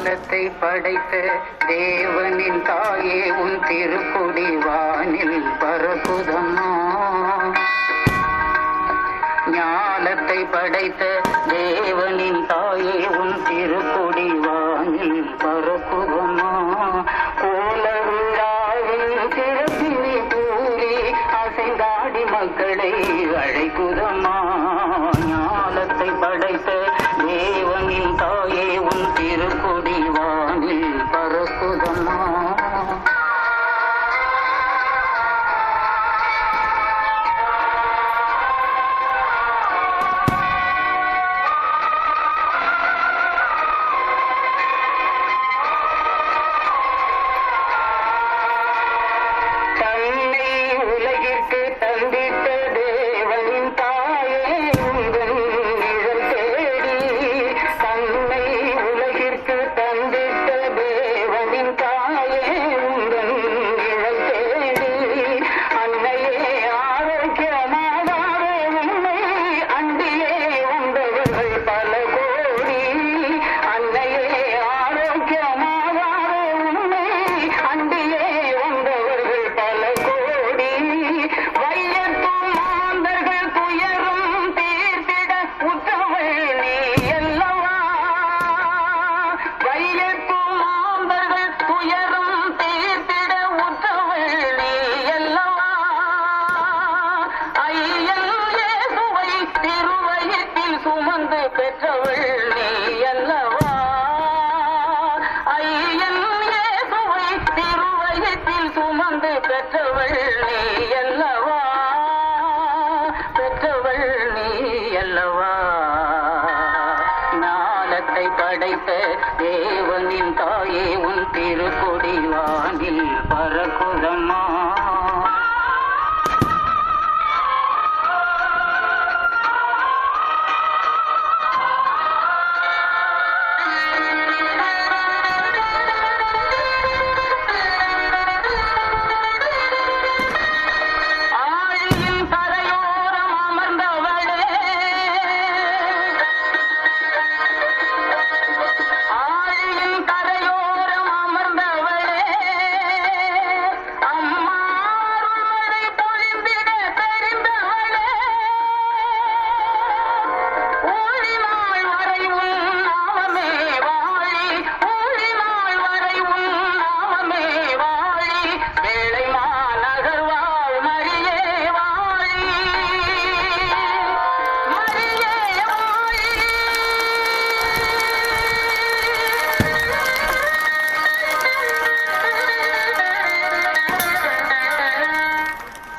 ஞானத்தை படைத்த தேவனின் தாயே உன் திருக்குடி வானில் பரப்புதம்மா. ஞானத்தை படைத்த தேவனின் தாயே உன் திருக்குடி வானில் பரப்புதம்மா. கோல விழாவில் சிறப்பினை கூறி அசைந்தாடி மக்களை அழைக்குதம்மா. ஞானத்தை படைத்த தேவனின் தாயே உன் திருக்குடி வானில் பரப்புதம்மா. ஞானத்தை படைத்த தேவனின் தாயே உன் திருக்கொடி வானில் பரக்குதம்மா.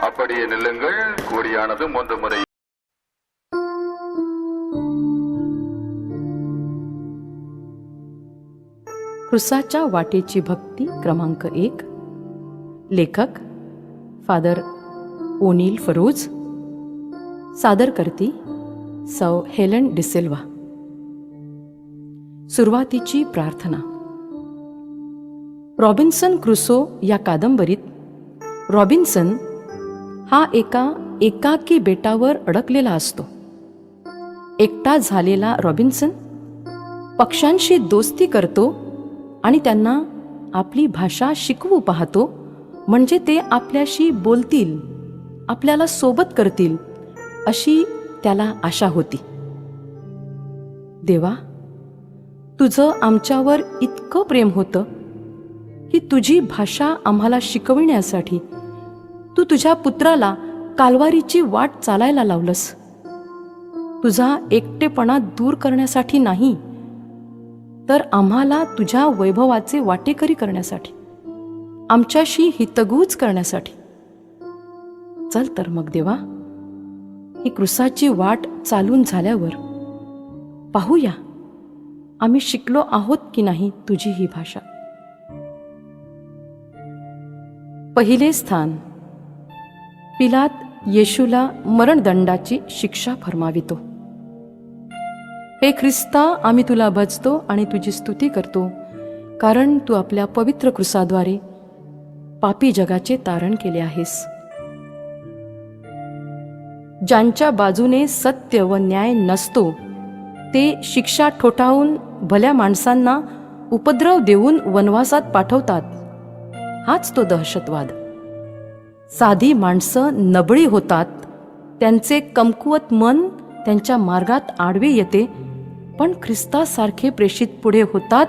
அப்படியே நில்லுங்கள். கூடியானது 3 முறை. क्रुसाच्या वाटेची भक्ती क्रमांक 1. लेखक फादर ओनील फरोज. सादर करती सौ हेलन डिसिल्वा. सुरुवातीची प्रार्थना. रॉबिन्सन क्रुसो या कादंबरीत रॉबिन्सन हा एका एकाकी बेटावर अडकलेला असतो. एकटा झालेला रॉबिन्सन पक्ष्यांशी दोस्ती करतो आणि त्यांना आपली भाषा शिकवू पाहतो, म्हणजे ते आपल्याशी बोलतील, आपल्याला सोबत करतील अशी त्याला आशा होती. देवा, तुझं आमच्यावर इतकं प्रेम होतं की तुझी भाषा आम्हाला शिकविण्यासाठी तू तुझ्या पुत्राला कालवारीची वाट चालायला लावलंस. तुझा एकटेपणा दूर करण्यासाठी नाही, तर आम्हाला तुझ्या वैभवाचे वाटेकरी करण्यासाठी, आमच्याशी हितगुज करण्यासाठी. चल तर मग देवा, ही क्रुसाची वाट चालून झाल्यावर पाहूया आम्ही शिकलो आहोत की नाही तुझी ही भाषा. पहिले स्थान. पिलात येशूला मरणदंडाची शिक्षा फरमावितो. हे ख्रिस्ता, आम्ही तुला भजतो आणि तुझी स्तुती करतो, कारण तू आपल्या पवित्र क्रुसाद्वारे पापी जगाचे तारण केले आहेस. ज्यांच्या बाजूने सत्य व न्याय नसतो ते शिक्षा ठोठावून भल्या माणसांना उपद्रव देऊन वनवासात पाठवतात, हाच तो दहशतवाद. साधी माणसं नबळी होतात, त्यांचे कमकुवत मन त्यांच्या मार्गात आडवे येते, पण ख्रिस्तासारखे प्रेषित पुढे होतात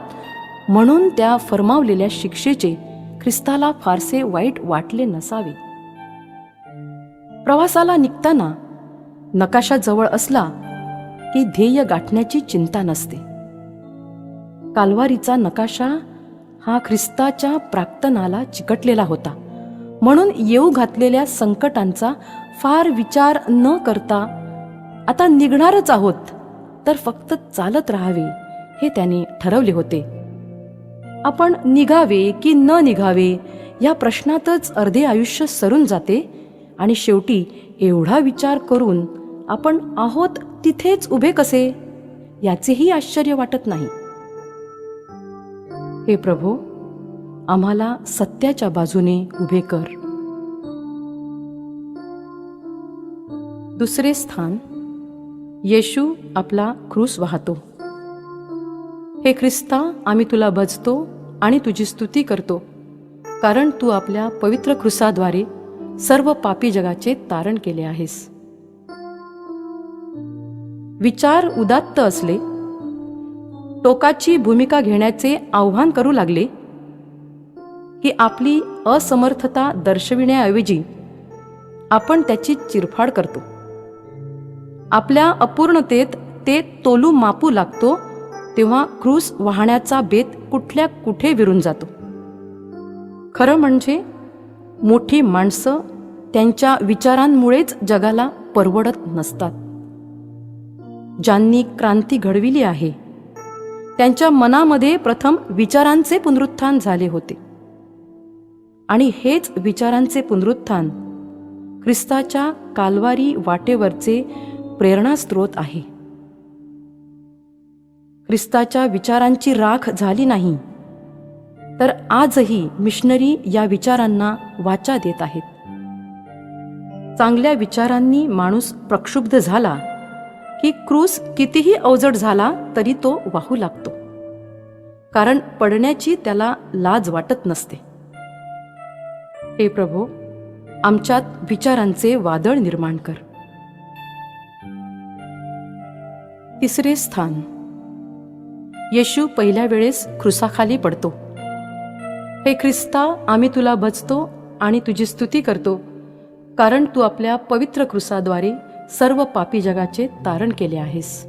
म्हणून त्या फरमावलेल्या शिक्षेचे ख्रिस्ताला फारसे वाईट वाटले नसावे. प्रवासाला निघताना नकाशा जवळ असला की ध्येय गाठण्याची चिंता नसते. काल्वारीचा नकाशा हा ख्रिस्ताच्या प्राक्तनाला चिकटलेला होता, म्हणून येऊ घातलेल्या संकटांचा फार विचार न करता आता निघणारच आहोत तर फक्त चालत राहावे हे त्याने ठरवले होते. आपण निघावे की न निघावे या प्रश्नातच अर्धे आयुष्य सरून जाते आणि शेवटी एवढा विचार करून आपण आहोत तिथेच उभे कसे याचेही आश्चर्य वाटत नाही. हे प्रभो, आम्हाला सत्याच्या बाजूने उभे कर. दुसरे स्थान, येशू आपला क्रूस वाहतो. हे ख्रिस्ता, आम्ही तुला भजतो आणि तुझी स्तुती करतो, कारण तू आपल्या पवित्र क्रूसाद्वारे सर्व पापी जगाचे तारण केले आहेस. विचार उदात्त असले, टोकाची भूमिका घेण्याचे आव्हान करू लागले की आपली असमर्थता दर्शविण्याऐवजी आपण त्याची चिरफाड करतो. आपल्या अपूर्णतेत ते तोलू मापू लागतो, तेव्हा क्रूस वाहण्याचा बेत कुठल्या कुठे विरून जातो. खरं म्हणजे मोठी माणसं त्यांच्या विचारांमुळेच जगाला परवडत नसतात. ज्यांनी क्रांती घडविली आहे त्यांच्या मनामध्ये प्रथम विचारांचे पुनरुत्थान झाले होते, आणि हेच विचारांचे पुनरुत्थान ख्रिस्ताच्या काल्वारी वाटेवरचे प्रेरणास्त्रोत आहे. ख्रिस्ताच्या विचारांची राख झाली नाही तर आजही मिशनरी या विचारांना वाचा देत आहेत. चांगल्या विचारांनी माणूस प्रक्षुब्ध झाला की क्रूस कितीही अवजड झाला तरी तो वाहू लागतो, कारण पडण्याची त्याला लाज वाटत नसते. हे प्रभो, आमच्यात विचारांचे वादळ निर्माण कर. तिसरे स्थान, येशू पहिल्या वेळेस क्रूसाखाली पडतो. हे ख्रिस्ता, आम्ही तुला भजतो आणि तुझी स्तुती करतो, कारण तू आपल्या पवित्र क्रूसाद्वारे सर्व पापी जगाचे तारण केले आहेस.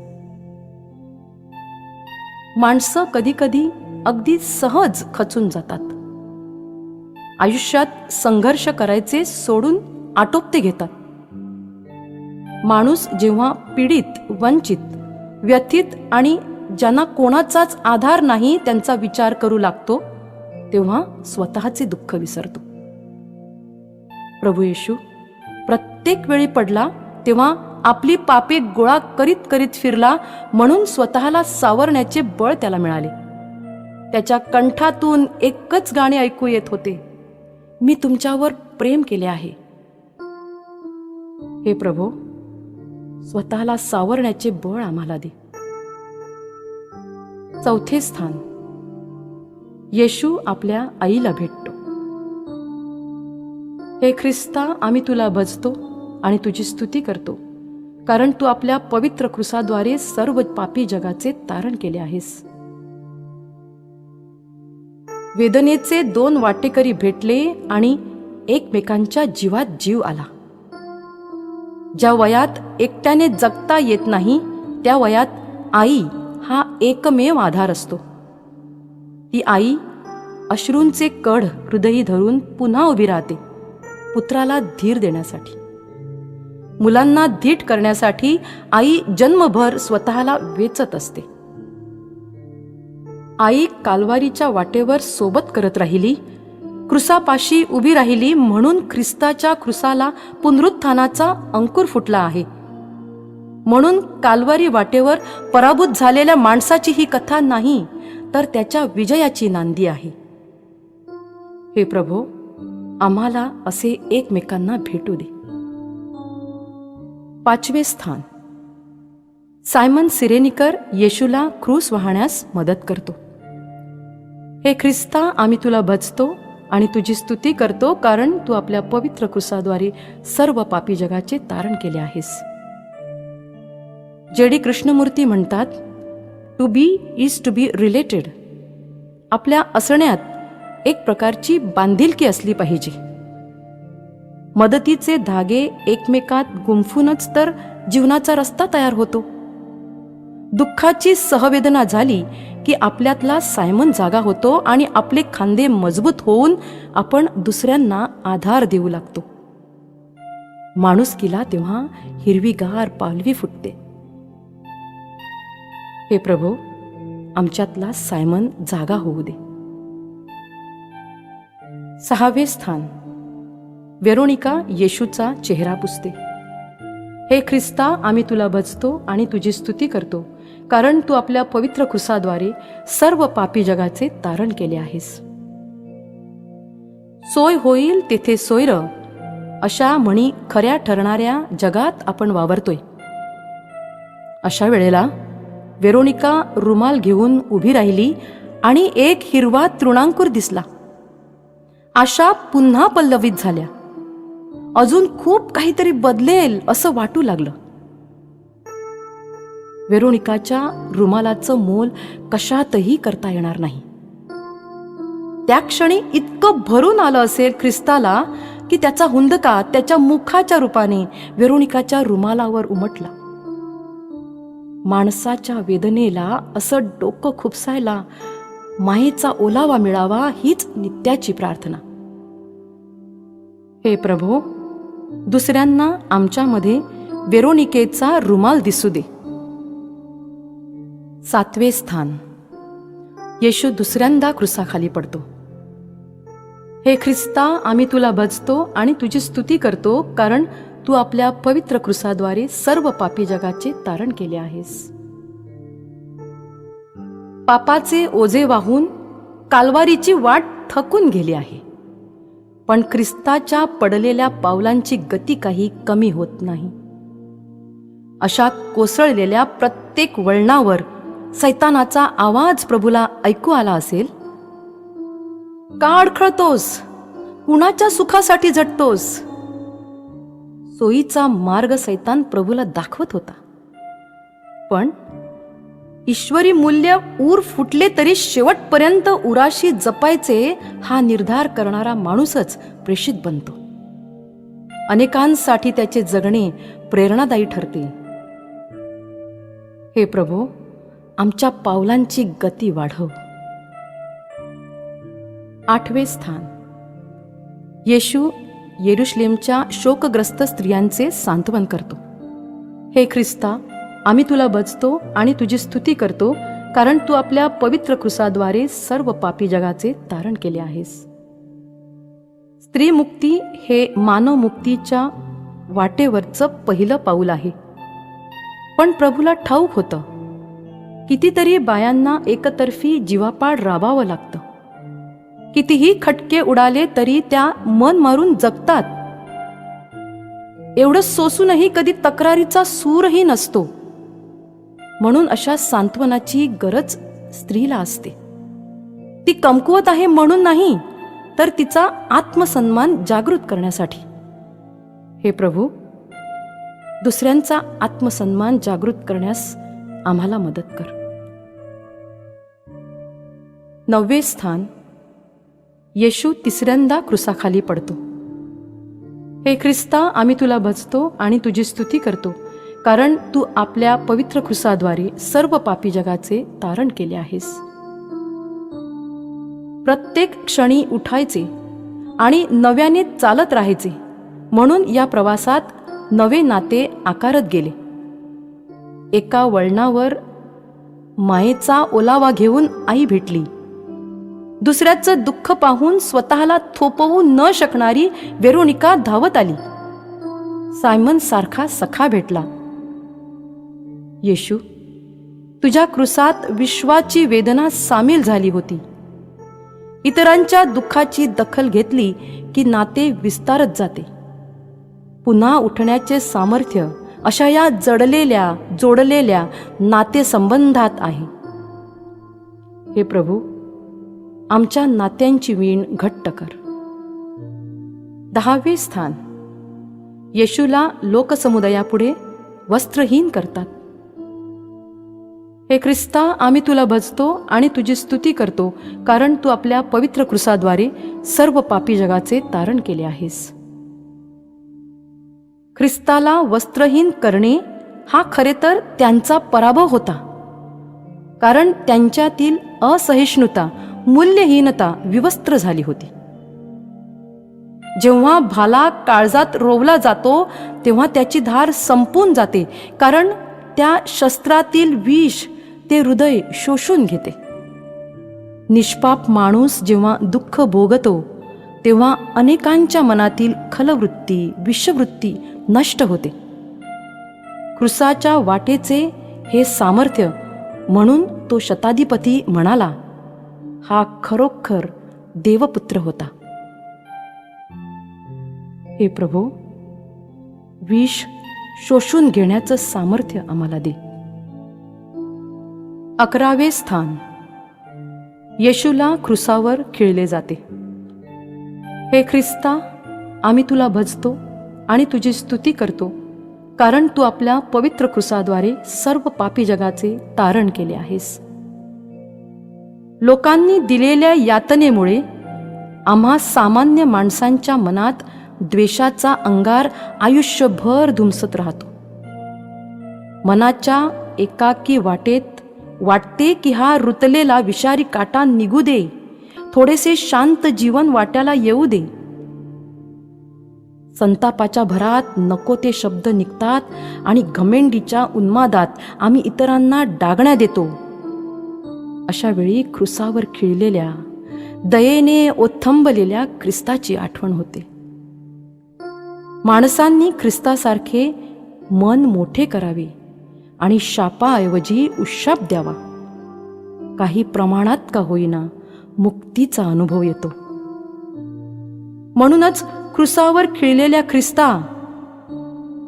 माणसं कधीकधी अगदी सहज खचून जातात. आयुष्यात संघर्ष करायचे सोडून आटोपते घेतात. माणूस जेव्हा पीडित, वंचित, व्यथित आणि ज्यांना कोणाचाच आधार नाही त्यांचा विचार करू लागतो, तेव्हा स्वतःचे दुःख विसरतो. प्रभू येशू प्रत्येक वेळी पडला तेव्हा आपली पापे गोळा करीत करीत फिरला, म्हणून स्वतःला सावरण्याचे बळ त्याला मिळाले. त्याच्या कंठातून एकच गाणे ऐकू येत होते, मी तुमच्यावर प्रेम केले आहे. हे प्रभो, स्वतःला सावरण्याचे बळ आम्हाला दे. चौथे स्थान, येशू आपल्या आईला भेटतो. हे ख्रिस्ता, आम्ही तुला भजतो आणि तुझी स्तुती करतो, कारण तू आपल्या पवित्र क्रूसाद्वारे सर्व पापी जगाचे तारण केले आहेस. वेदनेचे दोन वाटेकरी भेटले आणि एकमेकांच्या जीवात जीव आला. ज्या वयात एकट्याने जगता येत नाही त्या वयात आई हा एकमेव आधार असतो. ती आई अश्रूंचे कढ हृदयी धरून पुन्हा उभी राहते, पुत्राला धीर देण्यासाठी. मुलांना धीट करण्यासाठी आई जन्मभर स्वतःला वेचत असते. आई काल्वारीच्या वाटेवर सोबत करत राहिली, क्रूसापाशी उभी राहिली, म्हणून ख्रिस्ताच्या क्रूसाला पुनरुत्थानाचा अंकुर फुटला आहे. म्हणून काल्वारी वाटेवर पराभूत झालेल्या माणसाची ही कथा नाही, तर त्याच्या विजयाची नांदी आहे. हे प्रभो, आम्हाला असे एकमेकांना भेटू दे. पाचवे स्थान, सायमन सिरेनिकर येशूला क्रूस वाहण्यास मदत करतो. हे ख्रिस्ता, आम्ही तुला भजतो आणि तुझी स्तुती करतो, कारण तू आपल्या पवित्र क्रूसाद्वारे सर्व पापी जगाचे तारण केले आहेस. जेडी कृष्णमूर्ती म्हणतात, to be is to be related. आपल्या असण्यात एक प्रकारची बांधिलकी असली पाहिजे. मदतीचे धागे एकमेकात गुंफूनच तर जीवनाचा रस्ता तयार होतो. दुःखाची सहवेदना झाली की आपल्यातला सायमन जागा होतो आणि आपले खांदे मजबूत होऊन आपण दुसऱ्यांना आधार देऊ लागतो. माणुसकीला तेव्हा हिरवीगार पालवी फुटते. हे प्रभू, आमच्यातला सायमन जागा होऊ दे. 6वे स्थान, वेरोनिका येशूचा चेहरा पुसते. हे ख्रिस्ता, आम्ही तुला भजतो आणि तुझी स्तुती करतो, कारण तू आपल्या पवित्र क्रूसाद्वारे सर्व पापी जगाचे तारण केले आहेस. सोय होईल तेथे सोयर, अशा म्हणी खऱ्या ठरणाऱ्या जगात आपण वावरतोय. अशा वेळेला वेरोनिका रुमाल घेऊन उभी राहिली आणि एक हिरवा तृणांकुर दिसला. आशा पुन्हा पल्लवित झाल्या. अजून खूप काहीतरी बदलेल असं वाटू लागलं. वेरोनिकाच्या रुमालाचं मोल कशातही करता येणार नाही. त्या क्षणी इतकं भरून आलं असेल ख्रिस्ताला की त्याचा हुंदका त्याच्या मुखाच्या रूपाने वेरोनिकाच्या रुमालावर उमटला. माणसाच्या वेदनेला असं डोकं खुपसायला मायेचा ओलावा मिळावा, हीच नित्याची प्रार्थना. हे प्रभो, दुसऱ्यांना आमच्यामध्ये वेरोनिकेचा रुमाल दिसू दे. 7वे स्थान, येशू दुसऱ्यांदा क्रूसाखाली पडतो. हे ख्रिस्ता, आम्ही तुला भजतो आणि तुझी स्तुती करतो, कारण तू आपल्या पवित्र क्रूसाद्वारे सर्व पापी जगाचे तारण केले आहेस. पापाचे ओझे वाहून काल्वारीची वाट थकून गेली आहे, पण ख्रिस्ताच्या पडलेल्या पावलांची गती काही कमी होत नाही. अशा कोसळलेल्या प्रत्येक वळणावर सैतानाचा आवाज प्रभूला ऐकू आला असेल. का अडखळतोस? कुणाच्या सुखासाठी झटतोस? सोयीचा मार्ग सैतान प्रभूला दाखवत होता, पण ईश्वरी मूल्य ऊर फुटले तरी शेवटपर्यंत उराशी जपायचे हा निर्धार करणारा माणूसच प्रेषित बनतो. अनेकांसाठी त्याचे जगणे प्रेरणादायी ठरते. हे प्रभू, आमच्या पावलांची गती वाढव. 8वे स्थान, येशू येरुशलेमच्या शोकग्रस्त स्त्रियांचे सांत्वन करतो. हे ख्रिस्ता, आम्ही तुला भजतो आणि तुझी स्तुती करतो, कारण तू आपल्या पवित्र क्रूसाद्वारे सर्व पापी जगाचे तारण केले आहेस. स्त्रीमुक्ती हे मानवमुक्तीच्या वाटेवरचं पहिलं पाऊल आहे. पण प्रभूला ठाऊक होतं, कितीतरी बायांना एकतर्फी जीवापाड राबावं लागतं. कितीही खटके उडाले तरी त्या मन मारून जगतात. एवढं सोसूनही कधी तक्रारीचा सूरही नसतो. म्हणून अशा सांत्वनाची गरज स्त्रीला असते. ती कमकुवत आहे म्हणून नाही, तर तिचा आत्मसन्मान जागृत करण्यासाठी. हे प्रभू, दुसऱ्यांचा आत्मसन्मान जागृत करण्यास आम्हाला मदत कर. 9वे स्थान, येशू तिसऱ्यांदा क्रूसाखाली पडतो. हे ख्रिस्ता, आम्ही तुला भजतो आणि तुझी स्तुती करतो, कारण तू आपल्या पवित्र क्रूसाद्वारे सर्व पापी जगाचे तारण केले आहेस. प्रत्येक क्षणी उठायचे आणि नव्याने चालत राहायचे, म्हणून या प्रवासात नवे नाते आकारत गेले. एका वळणावर मायेचा ओलावा घेऊन आई भेटली. दुसऱ्याचं दुःख पाहून स्वतःला थोपवू न शकणारी वेरोनिका धावत आली. सायमन सारखा सखा भेटला. येशू, तुझ्या क्रूसात विश्वाची वेदना सामील झाली होती. इतरांच्या दुःखाची दखल घेतली की नाते विस्तारत जाते. पुन्हा उठण्याचे सामर्थ्य अशा या जडलेल्या जोडलेल्या नातेसंबंधात आहे. हे प्रभू, आमच्या नात्यांची वीण घट्ट कर. 10वे स्थान. येशूला लोकसमुदायापुढे वस्त्रहीन करतात. हे ख्रिस्ता, आम्ही तुला भजतो आणि तुझी स्तुती करतो, कारण तू आपल्या पवित्र क्रूसाद्वारे सर्व पापी जगाचे तारण केले आहेस. ख्रिस्ताला वस्त्रहीन करणे हा खरे तर त्यांचा पराभव होता, कारण त्यांच्यातील असहिष्णुता, मूल्यहीनता विवस्त्र झाली होती. जेव्हा भाला काळजात रोवला जातो तेव्हा त्याची धार संपून जाते, कारण त्या शस्त्रातील विष ते हृदय शोषून घेते. निष्पाप माणूस जेव्हा दुःख भोगतो तेव्हा अनेकांच्या मनातील खलवृत्ती, विषवृत्ती नष्ट होते. क्रूसाच्या वाटेचे हे सामर्थ्य म्हणून तो शताधिपती म्हणाला, हा खरोखर देवपुत्र होता. हे प्रभो, विष शोषून घेण्याचं सामर्थ्य आम्हाला दे. 11वे स्थान. येशूला क्रूसावर खिळले जाते. हे ख्रिस्ता, आम्ही तुला भजतो आणि तुझी स्तुती करतो, कारण तू आपल्या पवित्र क्रूसाद्वारे सर्व पापी जगाचे तारण केले आहेस. लोकांनी दिलेल्या यातनेमुळे आम्हा सामान्य माणसांच्या मनात द्वेषाचा अंगार आयुष्यभर धुमसत राहतो. मनाच्या एकाकी वाटेत वाटते की हा रुतलेला विषारी काटा निघू दे, थोडेसे शांत जीवन वाट्याला येऊ दे. संतापाच्या भरात नको ते शब्द निघतात आणि घमेंडीच्या उन्मादात आम्ही इतरांना डागण्या देतो. अशा वेळी क्रूसावर खिळलेल्या, दयेने ओथंबलेल्या ख्रिस्ताची आठवण होते. माणसांनी ख्रिस्तासारखे मन मोठे करावे आणि शापाऐवजी उशाप द्यावा. काही प्रमाणात का होईना मुक्तीचा अनुभव येतो. म्हणूनच क्रूसावर खिळलेल्या ख्रिस्ता,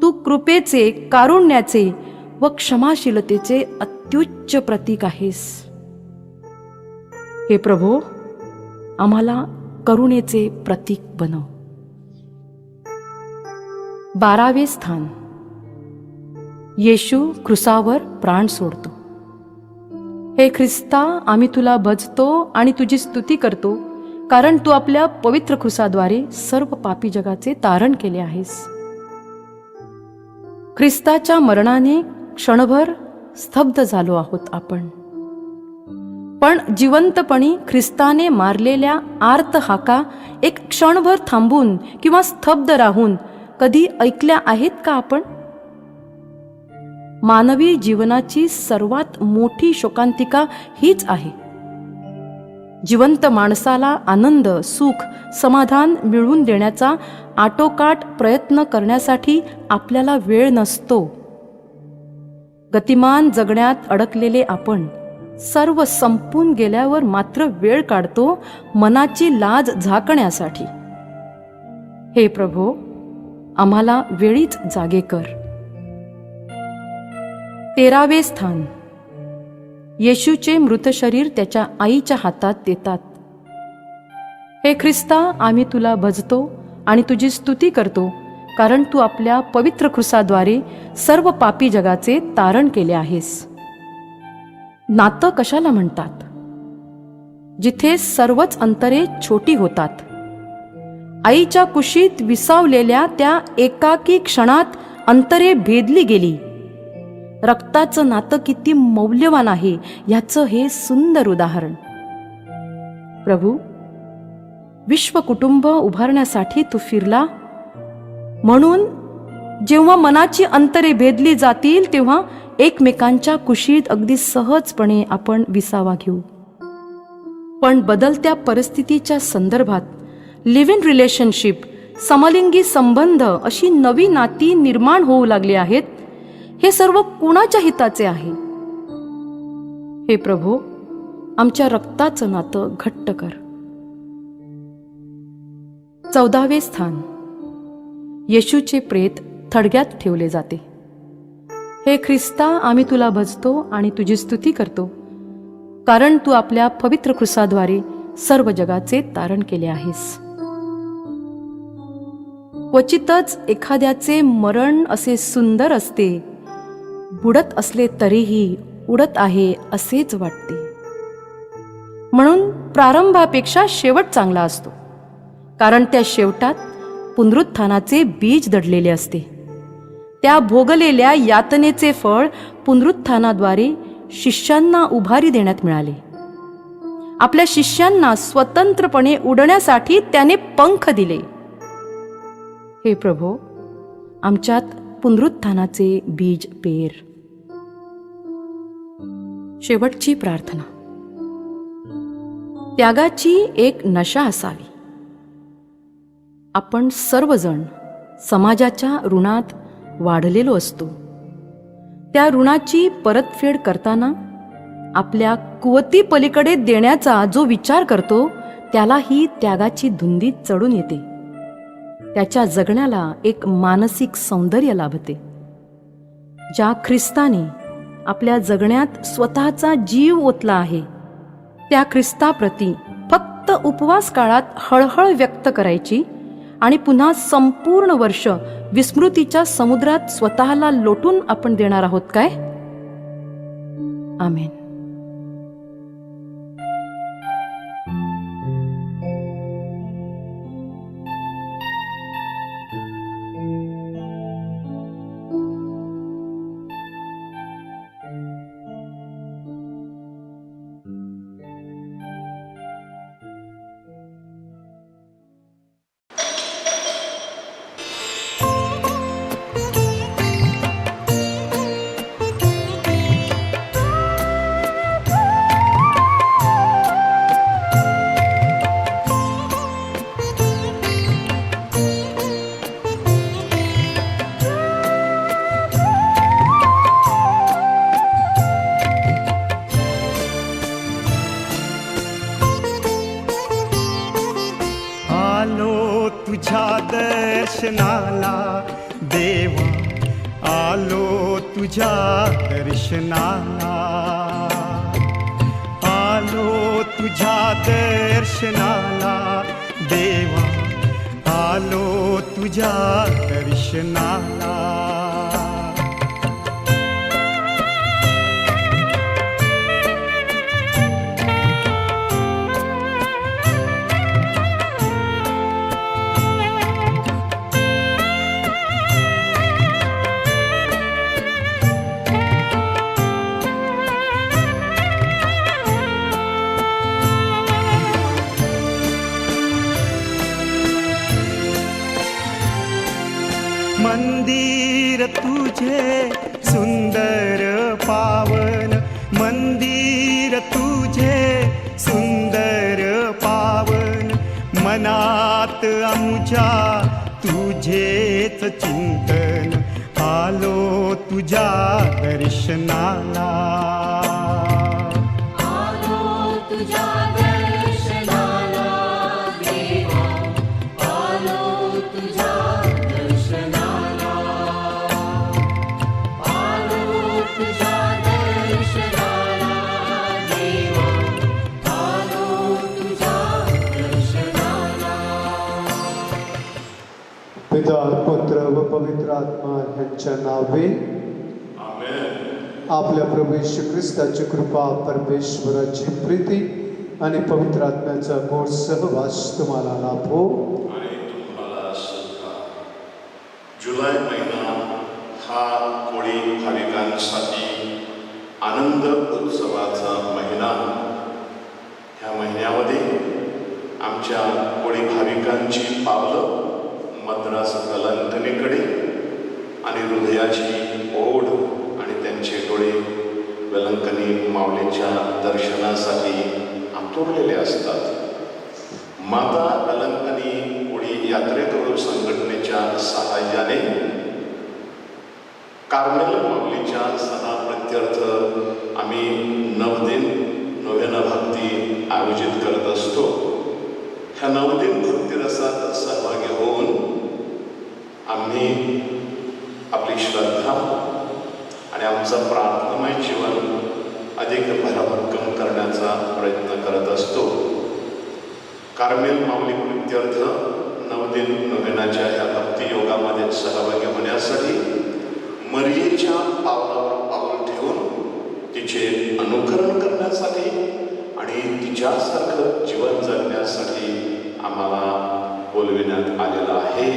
तू कृपेचे, कारुण्याचे व क्षमाशीलतेचे अत्युच्च प्रतीक आहेस. हे प्रभो, आम्हाला करुणेचे प्रतीक बनव. 12वे स्थान. येशू क्रूसावर प्राण सोडतो. हे ख्रिस्ता, आम्ही तुला भजतो आणि तुझी स्तुती करतो, कारण तू आपल्या पवित्र क्रूसाद्वारे सर्व पापी जगाचे तारण केले आहेस. ख्रिस्ताच्या मरणाने क्षणभर स्तब्ध झालो आहोत आपण, पण जिवंतपणी ख्रिस्ताने मारलेल्या आर्त हाका एक क्षणभर थांबून किंवा स्तब्ध राहून कधी ऐकल्या आहेत का आपण? मानवी जीवनाची सर्वात मोठी शोकांतिका हीच आहे. जिवंत माणसाला आनंद, सुख, समाधान मिळवून देण्याचा आटोकाट प्रयत्न करण्यासाठी आपल्याला वेळ नसतो. गतिमान जगण्यात अडकलेले आपण सर्व संपून गेल्यावर मात्र वेळ काढतो मनाची लाज झाकण्यासाठी. हे प्रभो, आम्हाला वेळीच जागे कर. 13वे स्थान. येशूचे मृत शरीर त्याच्या आईच्या हातात देतात. हे ख्रिस्ता, आम्ही तुला भजतो आणि तुझी स्तुती करतो, कारण तू आपल्या पवित्र क्रूसाद्वारे सर्व पापी जगाचे तारण केले आहेस. नातं कशाला म्हणतात? जिथे सर्वच अंतरे छोटी होतात. आईच्या कुशीत विसावलेल्या त्या एकाकी क्षणात अंतरे भेदली गेली. रक्ताचं नातं किती मौल्यवान आहे याचं हे सुंदर उदाहरण. प्रभू, विश्व कुटुंब उभारण्यासाठी तू फिरला, म्हणून जेव्हा मनाची अंतरे भेदली जातील तेव्हा एकमेकांच्या कुशीत अगदी सहजपणे आपण विसावा घेऊ. पण बदलत्या परिस्थितीच्या संदर्भात लिव्ह इन रिलेशनशिप, समलिंगी संबंध अशी नवी नाती निर्माण होऊ लागली आहेत. हे सर्व कुणाच्या हिताचे आहे? हे प्रभो, आमच्या रक्ताचं नातं घट्ट कर. 14वे स्थान. येशूचे प्रेत थडग्यात ठेवले जाते. हे ख्रिस्ता, आम्ही तुला भजतो आणि तुझी स्तुती करतो, कारण तू आपल्या पवित्र क्रूसाद्वारे सर्व जगाचे तारण केले आहेस. क्वचितच एखाद्याचे मरण असे सुंदर असते, बुडत असले तरीही उडत आहे असेच वाटते. म्हणून प्रारंभापेक्षा शेवट चांगला असतो, कारण त्या शेवटात पुनरुत्थानाचे बीज दडलेले असते. त्या भोगलेल्या यातनेचे फळ पुनरुत्थानाद्वारे शिष्यांना उभारी देण्यात मिळाले. आपल्या शिष्यांना स्वतंत्रपणे उडण्यासाठी त्याने पंख दिले. हे प्रभो, आमच्यात पुनरुत्थानाचे बीज पेर. शेवटची प्रार्थना. त्यागाची एक नशा असावी. आपण सर्वजण समाजाच्या ऋणात वाढलेलो असतो. त्या ऋणाची परतफेड करताना आपल्या कुवती पलीकडे देण्याचा जो विचार करतो, त्याला ही त्यागाची धुंदी चढून येते. त्याच्या जगण्याला एक मानसिक सौंदर्य लाभते. ज्या ख्रिस्ताने आपल्या जगण्यात स्वतःचा जीव ओतला आहे, त्या ख्रिस्ताप्रती फक्त उपवास काळात हळहळ व्यक्त करायची आणि पुन्हा संपूर्ण वर्ष विस्मृतीच्या समुद्रात स्वतःला लोटून आपण देणार आहोत काय? आमेन. आलो तुझ्या दर्शनाला देवा, आलो तुझ्या दर्शनाला, आलो तुझ्या दर्शनाला देवा, आलो तुझ्या दर्शनाला. मंदिर तुझे सुंदर पावन, मंदिर तुझे सुंदर पावन, मनात आमच्या तुझेच चिंतन, आलो तुझ्या दर्शनाला. पिता पुत्र व पवित्र आत्मा ह्यांच्या नावे आपल्या प्रभू येशू ख्रिस्ताची कृपा, परमेश्वराची प्रीती आणि पवित्र आत्म्याचा गोड सहवास तुम्हाला लाभो. आणि तुम्हाला सुद्धा. जुलै महिना हा कोळी भाविकांसाठी आनंद उत्सवाचा महिना. ह्या महिन्यामध्ये आमच्या कोळी भाविकांची पावलं मद्रास कलंकनीकडे आणि हृदयाची ओढ आणि त्यांचे डोळे वेलंकनी माऊलीच्या दर्शनासाठी आतुरलेले असतात. माता वेलंकनी कोळी यात्रेकरू संघटनेच्या सहाय्याने कार्मेल माऊलीच्या सणाप्रित्यर्थ आम्ही 9 दिन नोव्हेना भक्ती आयोजित करत असतो. ह्या 9 दिन भक्तिरसात सहभागी होऊन आम्ही आपली श्रद्धा आणि आमचं प्रार्थनामय जीवन अधिक भरभक्कम करण्याचा प्रयत्न करत असतो. कार्मेल माऊली प्रित्यर्थ 9 दिन नोव्हेनाच्या ह्या भक्तियोगामध्ये सहभागी होण्यासाठी मरियेच्या पावलावर पाऊल ठेवून तिचे अनुकरण करण्यासाठी आणि तिच्यासारखं जीवन जगण्यासाठी आम्हाला बोलविण्यात आलेलं आहे.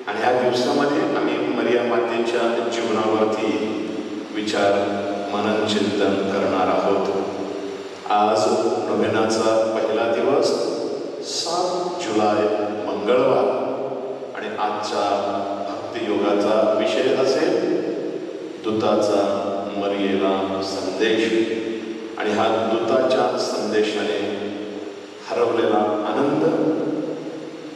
आणि ह्या दिवसामध्ये आम्ही मरिया मातेच्या जीवनावरती विचार मनन चिंतन करणार आहोत. आज नोव्हेनाचा पहिला दिवस 7 जुलै मंगळवार आणि आजच्या भक्तियोगाचा विषय असेल दूताचा मरियेला संदेश. आणि हा दूताच्या संदेशाने हरवलेला आनंद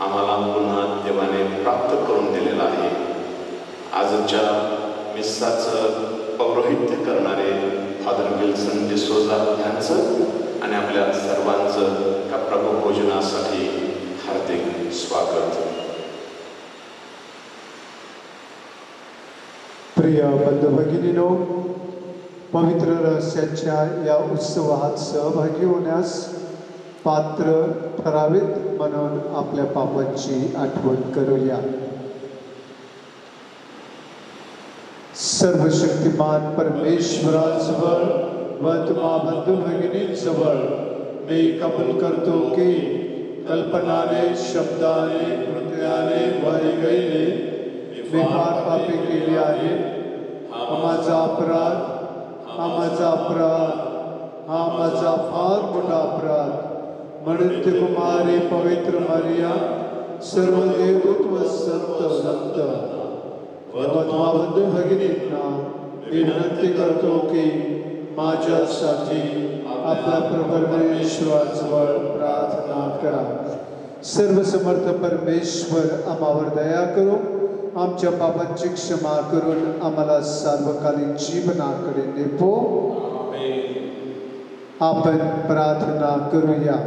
आम्हाला पुन्हा देवाने प्राप्त करून दिलेला आहे. आजच्या मिस्साचं पौरोहित्य करणारे फादर विल्सन डिसोजा यांचं आणि आपल्या सर्वांचं त्या प्रभुभोजनासाठी हार्दिक स्वागत. प्रिय बंधू भगिनीनो, पवित्र रहस्याच्या या उत्सवात सहभागी होण्यास पात्र ठरावीत म्हणून आपल्या पापांची आठवण करूया. सर्वशक्तिमान परमेश्वराजवळ व तुम्हा बंधू भगिनींजवळ मी कबूल करतो की कल्पनाने, शब्दाने, कृत्याने, वाईगईने मी फार पापे केली आहे. हा माझा अपराध, हा माझा अपराध, हा माझा फार मोठा अपराध. म्हणून ते कुमारी पवित्र मरिया, सर्व देवदूत व संत संत व तुम्हा बंधू भगिनींना मी विनंती करतो की माझ्यासाठी आपल्या परमेश्वराजवळ प्रार्थना करा. सर्वसमर्थ परमेश्वर आम्हावर दया करो, आमच्या पापांची क्षमा करून आम्हाला सार्वकालिक जीवनाकडे नेपो. आपण प्रार्थना करूया.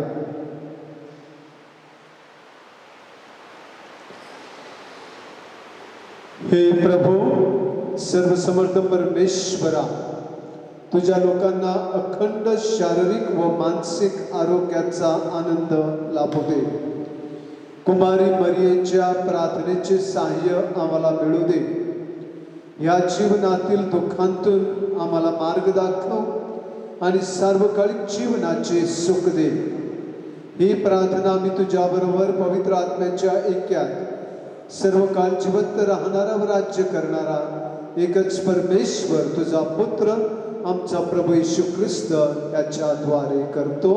हे प्रभू, सर्वसमर्थ परमेश्वरा, तुझ्या लोकांना अखंड शारीरिक व मानसिक आरोग्याचा आनंद लाभू दे. कुमारी मरियेच्या प्रार्थनेचे सहाय्य आम्हाला मिळू दे. या जीवनातील दुःखांतून आम्हाला मार्ग दाखव आणि सार्वकालिक जीवनाचे सुख दे. ही प्रार्थना मी तुझ्याबरोबर पवित्र आत्म्याच्या ऐक्यात सर्व काळ जिवंत राहणारा व राज्य करणारा एकच परमेश्वर तुझा पुत्र आमचा प्रभू येशू ख्रिस्त याच्याद्वारे करतो.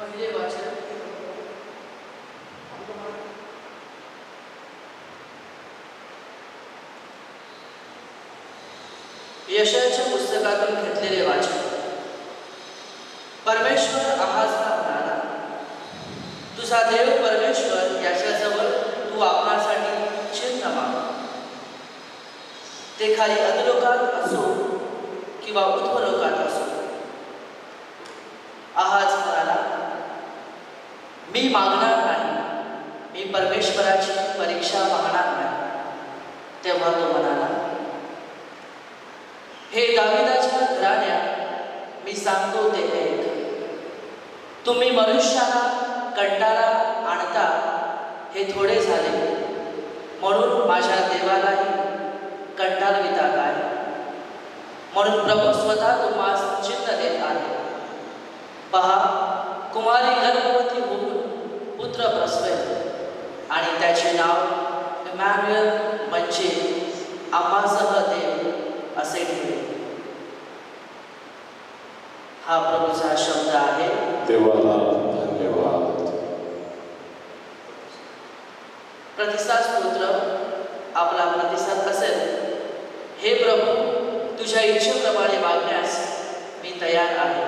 पहिले वाचन यशाच्या पुस्तकातून घेतलेले वाचन. परमेश्वर आहाजला म्हणाला, तुझा देव परमेश्वर याच्याजवळ तू आपणासाठी चिन्ह माग. ते खाली अधोलोकात असो किंवा उध्वलोकात असो. आहाज म्हणाला, मी मागणार नाही, मी परमेश्वराची परीक्षा मागणार नाही. तेव्हा तो म्हणाला, हे दाविदाच्या घराण्या, मी सांगतो ते ऐक. तुम्ही मनुष्याला कंटाळा आणता हे थोडे झाले, म्हणून माझ्या देवालाही कंटाळविता काय. म्हणून प्रभू स्वतः तुम्हास चिन्ह देत आहे. पहा, कुमारी गर्भवती होऊन पुत्र प्रसवेल आणि त्याचे नाव इमॅन्युएल म्हणजे आम्हासह देव असे ठेवेल. हा प्रभूचा शब्द आहे. देवाला धन्यवाद. प्रतिसाद स्तोत्र. आपला प्रतिसाद असेल, हे प्रभू तुझ्या इच्छेप्रमाणे वागण्यास मी तयार आहे.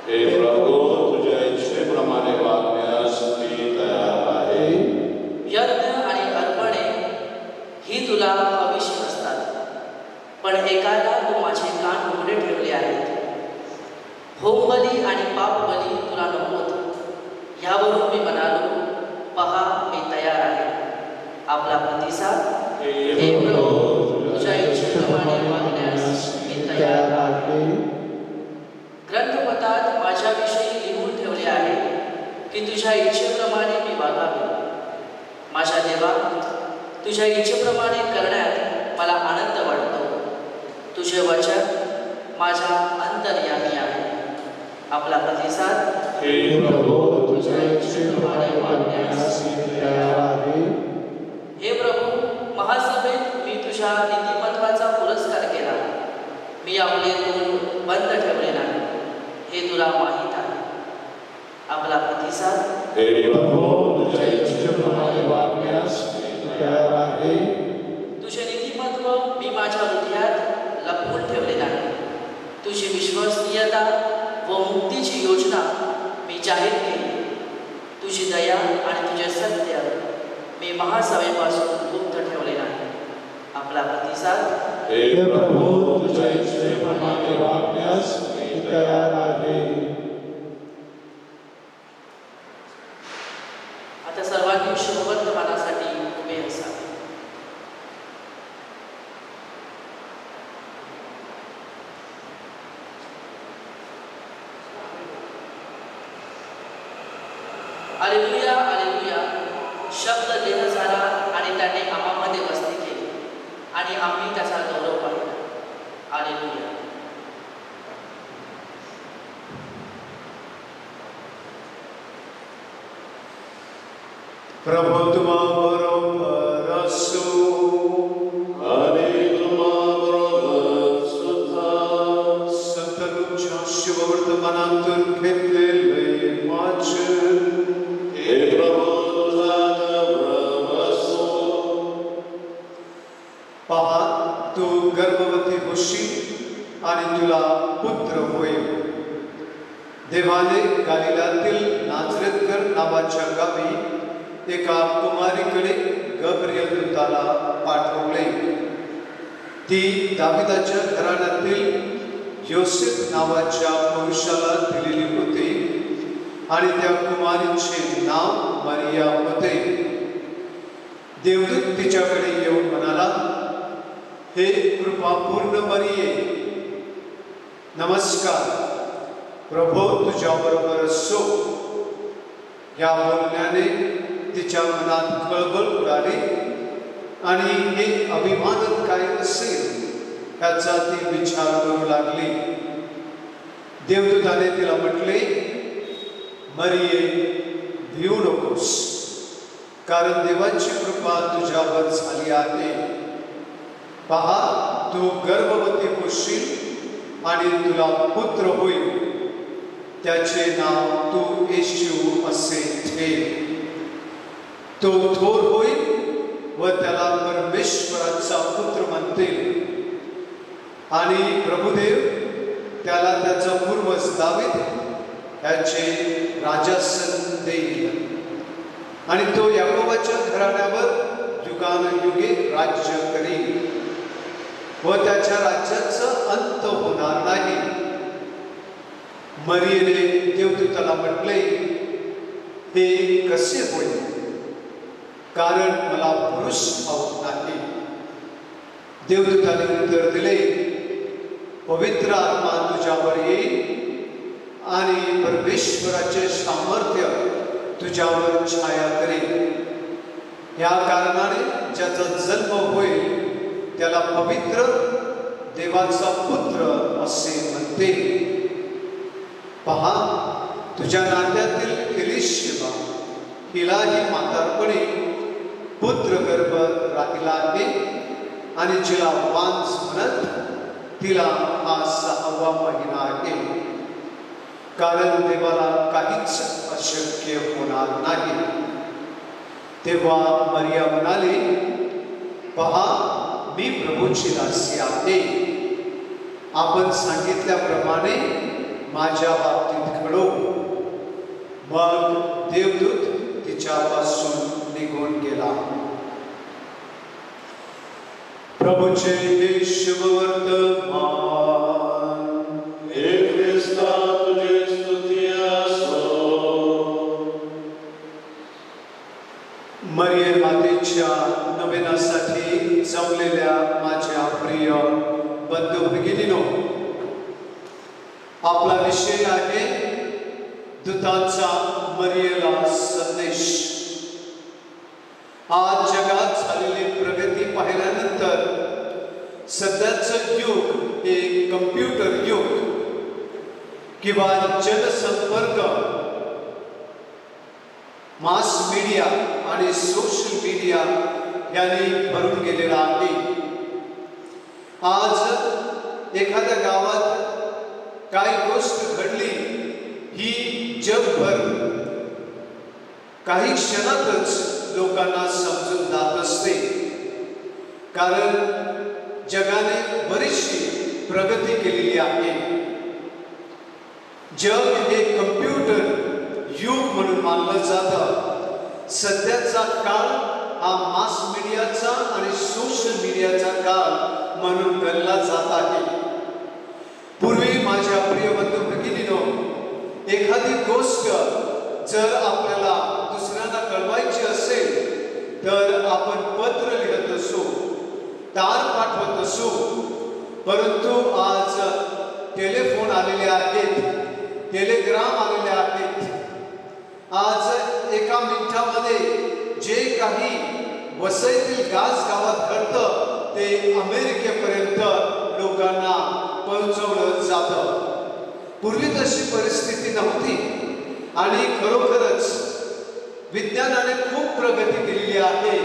हे प्रभू, तुझ्या इच्छेप्रमाणे वागण्यास मी तयार आहे. यज्ञ आणि अर्पणे ही तुला हवीशी नसतात, पण एकाला तू माझे कान उघडे ठेवले आहेत. होमबली आणि पापबली तुला नकोत. ह्यावरून मी म्हणालो, पहा मी तयार आहे. आपला प्रतिसाद. हे प्रभू तुझ्या इच्छेप्रमाणे वागण्यास मी तयार आहे. ग्रंथपत्रात माझ्याविषयी लिहून ठेवले आहे की तुझ्या इच्छेप्रमाणे मी वागावे. माझ्या देवा, तुझ्या इच्छेप्रमाणे करण्यात मला आनंद वाटतो. तुझे वचन माझ्या अंतर्यामी आहे. आपला प्रतिसाद. हे प्रभू, तुझ्या इच्छेप्रमाणे वागण्यास मी तयार आहे. हे प्रभू, महासभेत मी तुझ्या नीतिमत्वाचा पुरस्कार केला. मी आपले तोंड बंद ठेवले नाही, हे तुला माहीत आहे. आपला प्रतिसाद. हे प्रभू, तुझ्या इच्छेप्रमाणे वागण्यास मी तयार आहे. तुझे नीतिमत्व मी माझ्या हृदयात लपवून ठेवले नाही. तुझी विश्वसनीयता व मुक्तीची योजना मी जाहीर केली. तुझी दया आणि तुझे सत्य मी महासभेपासून गुप्त ठेवले नाही. आपला प्रतिसाद. हे प्रभू, तुझ्या इच्छेप्रमाणे वागण्यास मी तयार आहे. आता सर्वांनी शुभवर्तमानासाठी उभे असा. Hallelujah, hallelujah. शब्द देह झाला आणि त्याने आम्हामध्ये वस्ती केली आणि आम्ही त्याचा गौरव पाहिला. हालेलुया. प्रभु तुम्हाबरोबर असो आणि तुम्हाबरोबर सुद्धा. संत लूकच्या शुभवर्तमानातून घेतलेले वाचन. हे प्रभू, तुझा नाम असो. पहा, तू गर्भवती होशील आणि तुला पुत्र होईल. देवाने गालिलातील नाझरेतकर नावाच्या गावी एका कुमारीकडे गब्रिएल दूताला पाठवले. ती दाविदाच्या घराण्यातील योसेफ नावाच्या पुरुषाला दिलेली होती आणि त्या कुमारीचे नाव मरिया होते. देवदूत तिच्याकडे येऊन म्हणाला, हे कृपापूर्ण मरिये, नमस्कार, प्रभो तुझ्याबरोबर असो. या बोलण्याने तिच्या मनात खळबळ उडाली आणि हे अभिमान काय असेल याचा ती विचार करू लागली. देवदूताने तिला म्हटले, मरिये, भिवू नकोस, कारण देवाची कृपा तुझ्यावर झाली आहे. पहा, तू गर्भवती होशील आणि तुला पुत्र होईल. त्याचे नाव तू येशू असे ठेव. तो थोर होईल व त्याला परमेश्वराचा पुत्र म्हणतील आणि प्रभुदेव त्याला त्याचा पूर्वज दावीद याचे राजासन देईल आणि तो याकोबाच्या घराण्यावर युगानुयुगे राज्य करील व त्याच्या राज्याचा अंत होणार नाही. मरियेने देवदूताला म्हटले, हे कसे होईल, कारण मला पुरुष ठाऊक नाही. देवदूताने उत्तर दिले, पवित्र आत्मा तुझ्यावर येईल आणि परमेश्वराचे सामर्थ्य तुझ्यावर छाया करेल. या कारणाने ज्याचा जन्म होईल त्याला पवित्र देवाचा पुत्र असे म्हणते. पहा, तुझ्या नात्यातील एलिशबा हिलाही म्हातारपणी पुत्र गर्भ राहिला आहे आणि जिला वांस म्हणत तिला हा 6वा महिना आहे. कारण देवाला काहीच अशक्य होणार नाही. तेव्हा मरिया म्हणाली, पहा, मी प्रभूची दासी आहे, आपण सांगितल्याप्रमाणे माझ्या बाबतीत घडो. मग देवदूत तिच्यापासून निघून गेला. प्रभूचे हे शुभवर्तमान. हे ख्रिस्ता तुझे स्तुती असो. मरिये मातेच्या नवेनासाठी जमलेल्या माझ्या प्रिय बंधू भगिनीनो, आपला विषय आहे दूताचा मरियेला संदेश. आज जगात झालेली प्रगती पाहिल्यानंतर सध्याचं युग हे कम्प्युटर युग किंवा जनसंपर्क, मास मीडिया आणि सोशल मीडिया यांनी भरून गेलेला आहे. आज एखाद्या गावात काय गोष्ट घडली ही जगभर काही क्षणातच लोकांना समजून जात असते. कारण जगाने बरीचशी प्रगती केलेली आहे. जग हे कम्प्युटर युग म्हणून मानलं जातं. सध्याचा काळ हा मास मीडियाचा आणि सोशल मीडियाचा काळ म्हणून गणला जात आहे. पूर्वी माझ्या प्रिय बंधू भगिनीनो, एखादी गोष्ट जर आपल्याला दुसऱ्यांना कळवायची असेल तर आपण पत्र लिहत असो, तार पाठवत असो. परंतु आज टेलिफोन आलेले आहेत, टेलिग्राम आलेले आहेत. आज एका मिनिटामध्ये जे काही वसईतील गावात घडतं ते अमेरिकेपर्यंत लोकांना पोहोचवलं जातं. पूर्वी तशी परिस्थिती नव्हती आणि खरोखरच विज्ञानाने खूप प्रगती केलेली आहे.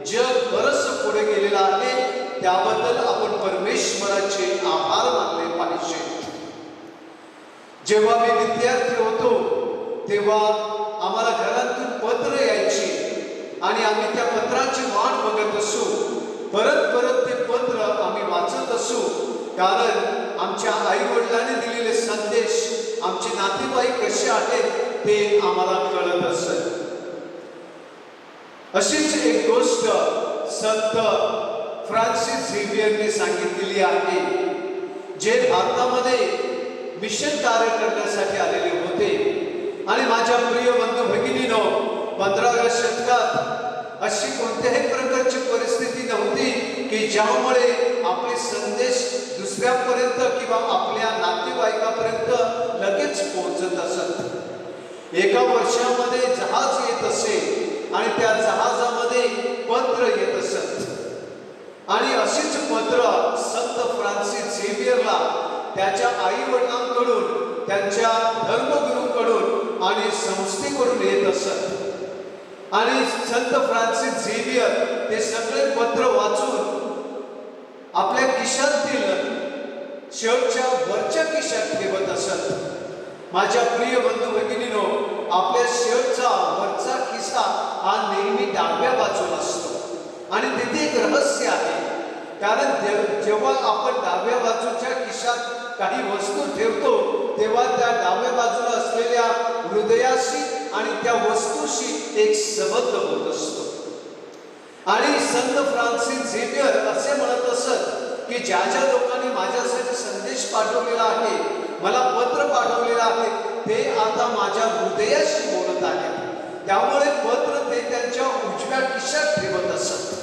जग बरंच पुढे गेलेलं आहे. त्याबद्दल आपण परमेश्वराचे आभार मानले पाहिजे. जेव्हा मी विद्यार्थी होतो तेव्हा आम्हाला घरातून पत्र यायची आणि आम्ही त्या पत्राची वाट बघत असू. परत परत ते पत्र आम्ही वाचत असू, कारण आमच्या आई वडिलांनी दिलेले संदेश, आमचे नातेवाईक कसे आहेत ते आम्हाला कळत असत. अशीच एक गोष्ट संत फ्रान्सिस झेवियरने सांगितलेली आहे, जे भारतामध्ये मिशन कार्य करण्यासाठी आलेले होते. आणि माझ्या प्रिय बंधू भगिनीनो, 15व्या शतकात अशी कोणत्याही प्रकारची परिस्थिती नव्हती की ज्यामुळे आपले संदेश दुसऱ्यापर्यंत किंवा आपल्या नातेवाईकापर्यंत लगेच पोहोचत असत. एका वर्षामध्ये जहाज येत असे आणि त्या जहाजामध्ये पत्र येत असत. आणि अशीच पत्र संत फ्रान्सिस झेवियरला त्याच्या आई वडिलांकडून, त्यांच्या धर्मगुरूंकडून आणि संस्थेकडून येत असत. आणि संत फ्रान्सिस झेवियर ते सगळे पत्र वाचून आपल्या खिशातील शर्टच्या वरच्या खिशात ठेवत असत. माझ्या प्रिय बंधू भगिनीनो, आपल्या शर्टचा वरचा खिसा हा नेहमी डाव्या बाजूला असतो. आणि तिथे एक रहस्य आहे, कारण जेव्हा आपण डाव्या बाजूच्या खिशात काही वस्तू ठेवतो तेव्हा त्या डाव्या बाजूला असलेल्या हृदयाशी आणि त्या वस्तूशी एक संबंध होत असतो. आणि संत फ्रान्सिस झेवियर असे म्हणत असत की ज्या ज्या लोकांनी माझ्यासाठी संदेश पाठवलेला आहे, मला पत्र पाठवलेलं आहे, ते आता माझ्या हृदयाशी बोलत आहेत. त्यामुळे पत्र ते त्यांच्या उजव्या खिशात ठेवत असत.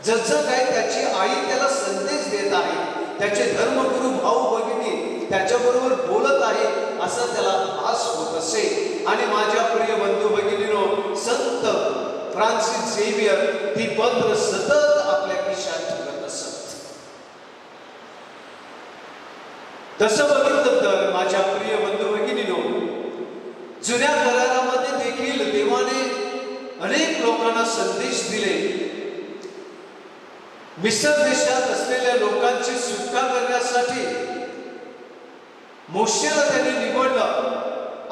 जसं काय त्याची आई त्याला संदेश देत आहे, त्याचे धर्मगुरू भाऊ भगिनी त्याच्याबरोबर बोलत आहे असा त्याला भास होत असे. आणि माझ्या प्रिय बंधू भगिनीनो, संत फ्रान्सिस झेवियर ती पत्र सतत आपल्या खिशात ठेवत असत. तसं बघितलं तर माझ्या प्रिय बंधू भगिनीनो, जुन्या करारामध्ये देखील देवाने अनेक लोकांना संदेश दिले. मिस्र देशात असलेल्या लोकांची सुटका करण्यासाठी मोशेला त्यांनी निवडलं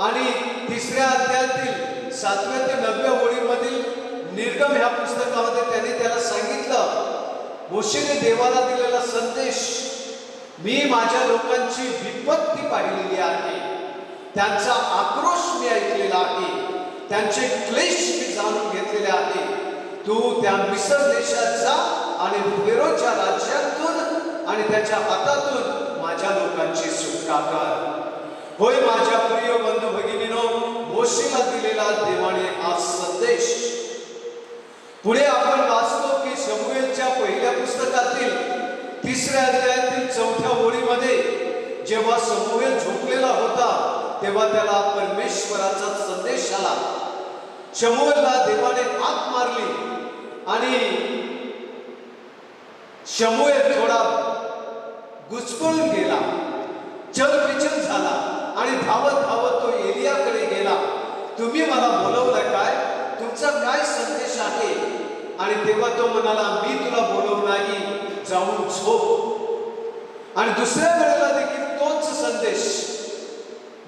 आणि 3ऱ्या अध्यायातील 7व्या ते 9व्या ओळीमधील निर्गम ह्या पुस्तकामध्ये त्यांनी त्याला सांगितलं, मोशेने देवाला दिलेला संदेश, मी माझ्या लोकांची विपत्ती पाहिलेली आहे, त्यांचा आक्रोश मी ऐकलेला आहे, त्यांचे क्लेश मी जाणून घेतलेले आहे. तू त्या मिस्र देशात जा आणि फेरोच्या राज्यातून आणि त्याच्या हातातून माझ्या लोकांची सुटका कर. होय माझ्या प्रिय बंधू भगिनीनो, मोशेला दिलेला देवाने हा संदेश. पुढे आपण वाचतो की शमूएलच्या पहिल्या पुस्तकातील 3ऱ्या अध्यायातील 4थ्या ओळीमध्ये जेव्हा शमूएल झोपलेला होता तेव्हा त्याला परमेश्वराचा संदेश आला. शमूएलला देवाने हाक मारली आणि शमूएल थोडा गुचपळून गेला, चलबिचल झाला आणि धावत धावत तो एलियाकडे गेला. तुम्ही मला बोलवलं काय? तुमचा काय संदेश आहे? आणि तेव्हा तो म्हणाला, मी तुला बोलवलं नाही, जाऊन झोप. आणि दुसऱ्या वेळेला देखील तोच संदेश.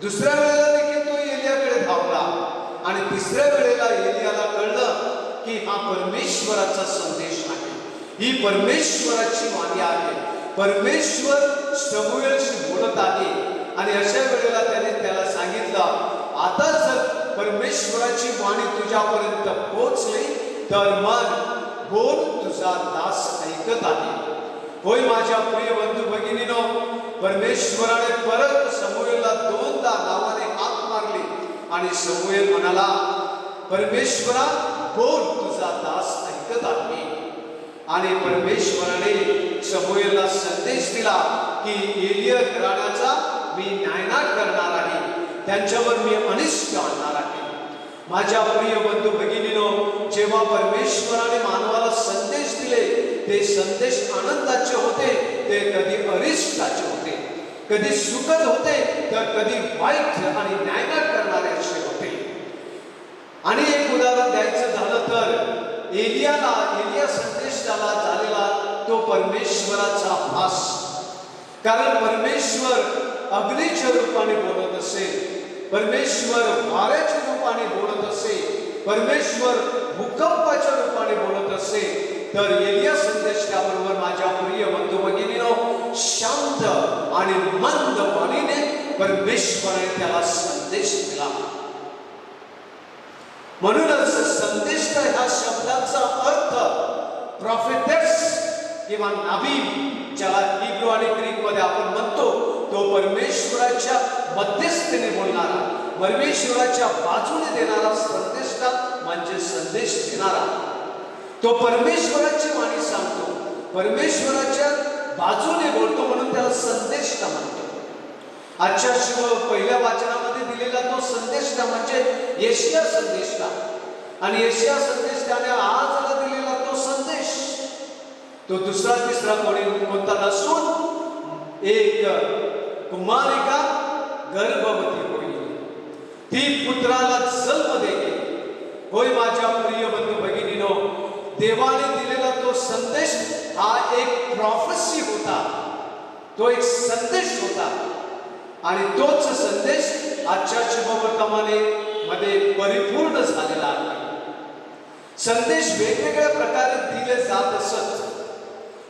दुसऱ्या वेळेला देखील तो एलियाकडे धावला आणि 3ऱ्या वेळेला एलियाला कळलं की हा परमेश्वराचा संदेश आहे, ही परमेश्वराची वाणी आहे, परमेश्वर शमूएलशी बोलत आहे. आणि अशा वेळेला त्याने त्याला सांगितलं, आता जर परमेश्वराची वाणी तुझ्यापर्यंत पोहोचली तर मन बोल, तुझा दास ऐकत आहे. होय माझ्या प्रिय बंधू भगिनीनो, परमेश्वराने परत शमूएलला 2दा नावाने हाक मारली आणि शमूएल म्हणाला, परमेश्वरा बोल, तुझा दास ऐकत आहे. आणि परमेश्वराने शमूएलला संदेश दिला की एलिया घराण्याचा मी नायनाट करणार आहे, त्यांच्यावर मी अनिष्ट आणणार आहे. माझ्या प्रिय बंधू भगिनीनो, जेव्हा परमेश्वराने मानवाला संदेश दिले ते संदेश आनंदाचे होते, ते कधी अरिष्टाचे होते, कधी सुखद होते तर कधी वाईट आणि न्यायनाट करणारे असे होते. आणि एक उदाहरण द्यायचं झालं तर एलिया संदेश त्याला झालेला तो परमेश्वराचा भास. कारण परमेश्वर अग्नीच्या रूपाने बोलत असे, परमेश्वर वाऱ्याच्या रूपाने बोलत असे, परमेश्वर भूकंपाच्या रूपाने बोलत असे, तर एलिया संदेश त्याबरोबर माझ्या प्रिय बंधू भगिनीनो शांत आणि मंद वाणीने परमेश्वराने त्याला संदेश दिला. म्हणूनच संदेश ह्या शब्दाचा अर्थ प्रॉफेटेस किंवा नबी, ज्याला हिब्रू आणि ग्रीक मध्ये आपण म्हणतो, तो परमेश्वराच्या मध्यस्थीने बोलणारा, परमेश्वराच्या बाजूने देणारा संदेशता म्हणजे संदेश देणारा. तो परमेश्वराची वाणी सांगतो, परमेश्वराच्या बाजूने बोलतो, म्हणून त्याला संदेशता म्हणतो. आजच्या पहिल्या वाचनामध्ये दिलेला तो संदेशता म्हणजे येशया संदेशता. आणि येशया संदेश त्याने आजला दिलेला तो संदेश, तो दुसरा तिसरा कोणता नसून एक कुमारिका गर्भवती होईल, ती पुत्राला जन्म देईल. होय माझ्या प्रिय बंधू भगिनीनो, देवाने दिलेला तो संदेश हा एक प्रॉफेसी होता, तो एक संदेश होता. आणि तोच संदेश आजच्या शुभवर्तमाने मध्ये परिपूर्ण झालेला आहे. संदेश वेगवेगळ्या प्रकारे दिले जात असत,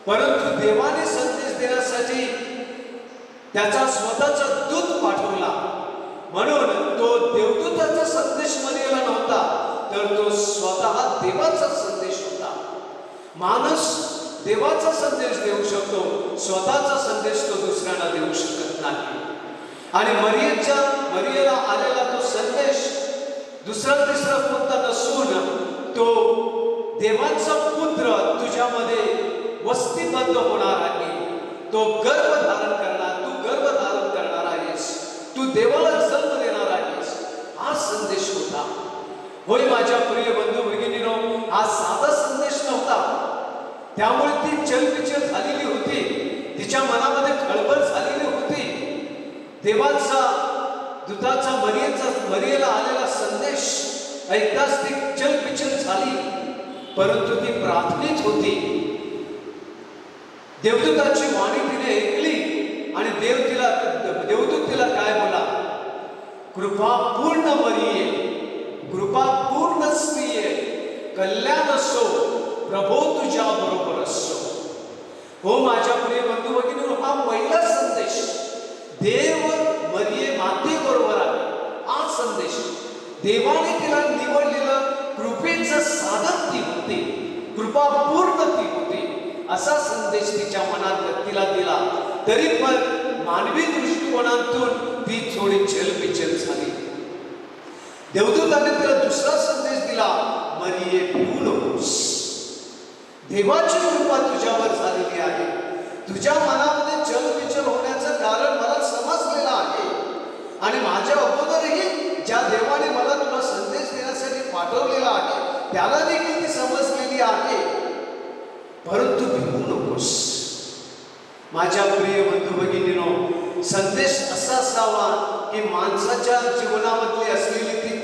परंतु देवाने संदेश देण्यासाठी त्याचा स्वतःचा दूत पाठवला. म्हणून तो देवदूताचा संदेश मर्यादा नव्हता, तर तो स्वतः देवाचा संदेश होता. माणूस देवाचा संदेश देऊ शकतो, स्वतःचा संदेश तो दुसऱ्यांना देऊ शकत नाही. आणि मरियेला आलेला तो संदेश दुसरा तिसरा कोणता नसून तो देवाचा पुत्र तुझ्यामध्ये वस्तीबद्ध होणार आहे, तो गर्भधारण करणार, तू गर्भधारण करणार आहेस, तू देवाला जन्म देणार आहेस, हा संदेश होता. होय माझ्या प्रिय बंधू भगिनीनो, हा साधा संदेश नव्हता. त्यामुळे ती चलबिचल झालेली होती, तिच्या मनामध्ये खळबळ झालेली होती. देवाचा दूताचा मरियेला आलेला संदेश ऐकताच ती चलबिचल झाली, परंतु ती प्रार्थनेत होती. देवदूताची वाणी तिने ऐकली आणि देवदूत तिला काय बोला, कृपा पूर्ण मरिये, कृपा पूर्ण स्त्रिये, कल्याण असो, प्रभो तुझ्या बरोबर असो. हो माझ्या प्रिय बंधू भगिनींनो, हा पहिला संदेश, देव मरिये माते बरोबर आहे. हा संदेश देवाने तिला निवडलेलं कृपेचं साधन ती होती, कृपा पूर्ण ती होती, असा संदेश तिच्या मनात तिला दिला. तरी पण मानवी दृष्टिकोनातून ती थोडी चलबिचल झाली. देवदूताने तिला दुसरा संदेश दिला, मरिये भिवू नकोस, देवाची कृपा तुझ्यावर झालेली आहे. तुझ्या मनामध्ये चलबिचल होण्याचं कारण मला समजलेलं आहे आणि माझ्या अगोदरही ज्या देवाने मला तुला संदेश देण्यासाठी पाठवलेला आहे त्याला देखील ती समजलेली आहे. परंतु भिवू नकोस. माझ्या प्रिय बंधू भगिनींनो, संदेश असा असावा की माणसाच्या जीवनामधली असलेली ती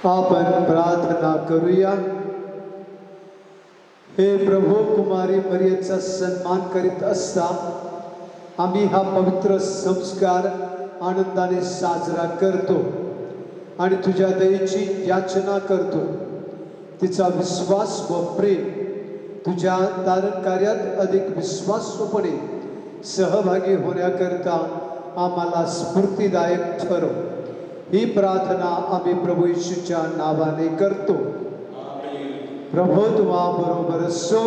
आपण प्रार्थना करूया. हे प्रभू, कुमारी मरियेचा सन्मान करीत असता आम्ही हा पवित्र संस्कार आनंदाने साजरा करतो आणि तुझ्या दयेची याचना करतो. तिचा विश्वास व प्रेम तुझ्या तारण कार्यात अधिक विश्वासूपणे सहभागी होण्याकरता आम्हाला स्फूर्तिदायक ठरव. ही प्रार्थना आम्ही प्रभू येशूच्या नावाने करतो. प्रभू तुम्हा बरोबर असो.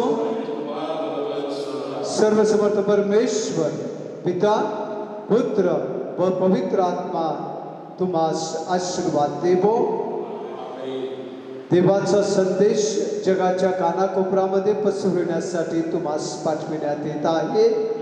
सर्वसमर्थ परमेश्वर पिता, पुत्र व पवित्र आत्मा तुम्हास आशीर्वाद देवो. देवाचा संदेश जगाच्या कानाकोपऱ्यामध्ये पसरविण्यासाठी तुम्हास पाठविण्यात येत आहे.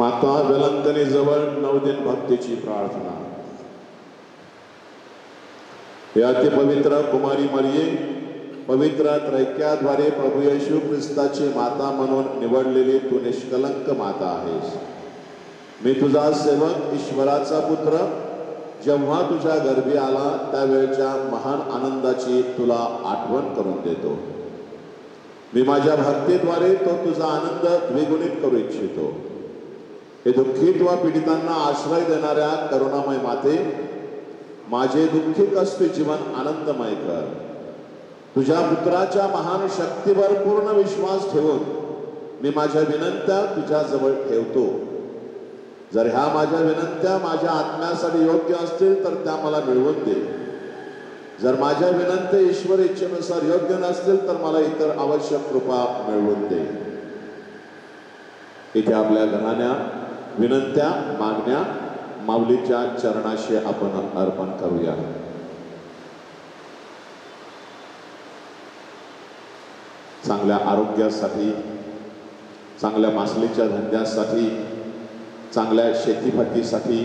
माता वेलंकनीजवळ 9 दिन भक्तीची प्रार्थना. हे अतिपवित्र कुमारी मरिये, पवित्र त्रैक्याद्वारे प्रभू येशू ख्रिस्ताची माता म्हणून निवडलेली तू निष्कलंक माता आहेस. मी तुझा सेवक, ईश्वराचा पुत्र, जेव्हा तुझ्या गर्भी आला त्यावेळच्या महान आनंदाची तुला आठवण करून देतो. मी माझ्या भक्तीद्वारे तो तुझा आनंद द्विगुणित करू इच्छितो. हे दुःखित व पीडितांना आश्रय देणाऱ्या करुणामय माते, माझे दुःखी कष्टी जीवन आनंदमय कर. तुझ्या पुत्राच्या महान शक्तीवर पूर्ण विश्वास ठेवून मी माझ्या विनंत्या तुझ्या जवळ ठेवतो. जर ह्या माझ्या विनंत्या माझ्या आत्म्यासाठी योग्य असतील तर त्या मला मिळवून दे. जर माझ्या विनंत्या ईश्वर इच्छेनुसार योग्य नसतील तर मला इतर आवश्यक कृपा मिळवून दे. इथे आपल्या घराण्या विनंत्या मागण्या माऊलीच्या चरणाशी आपण अर्पण करूया. चांगल्या आरोग्यासाठी, चांगल्या मासलीच्या धंद्यासाठी, चांगल्या शेतीफाटीसाठी,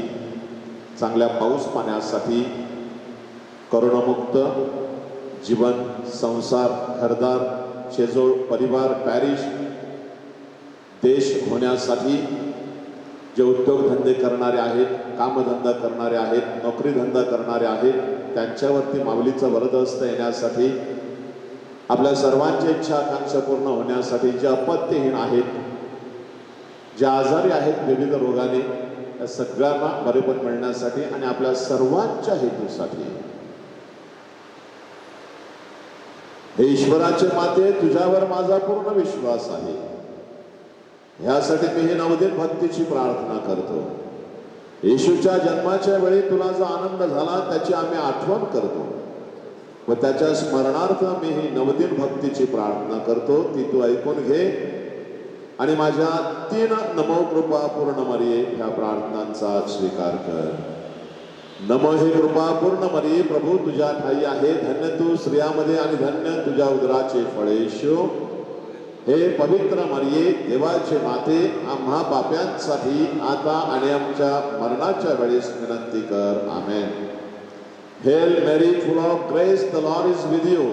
चांगल्या पाऊस पाण्यासाठी, करोनामुक्त जीवन, संसार, घरदार, शेजोळ, परिवार, पॅरिश, देश होण्यासाठी जे उद्योगधंदे करणारे आहेत, कामधंदा करणारे आहेत, नोकरीधंदा करणारे आहेत, त्यांच्यावरती माऊलीचं वरदहस्त येण्यासाठी, आपल्या सर्वांची इच्छा आकांक्षा पूर्ण होण्यासाठी, जे अपत्यहीन आहेत, जे आजारी आहेत विविध रोगाने, या सगळ्यांना बरेपण मिळण्यासाठी आणि आपल्या सर्वांच्या हेतूसाठी. हे ईश्वराचे माते, तुझ्यावर माझा पूर्ण विश्वास आहे. ह्यासाठी मी ही नवदिन भक्तीची प्रार्थना करतो. येशूच्या जन्माच्या वेळी तुला जो आनंद झाला त्याची आम्ही आठवण करतो व त्याच्या स्मरणार्थ मी ही नवदिन भक्तीची प्रार्थना करतो. ती तू ऐकून घे आणि माझ्या 3 नमो कृपा पूर्ण मरिये ह्या प्रार्थनांचा स्वीकार कर. नमो हे कृपा पूर्ण मरिये, प्रभू तुझ्या ठाई आहे, धन्य तू स्त्रियामध्ये आणि धन्य तुझ्या उदराचे फळ येशू. हे पवित्र मरिये, देवाचे माते, आम्हा पाप्यांसाठी आता आणि आमच्या मरणाच्या वेळेस विनंती कर. आमेन. Hail Mary, full of grace, the Lord is with you.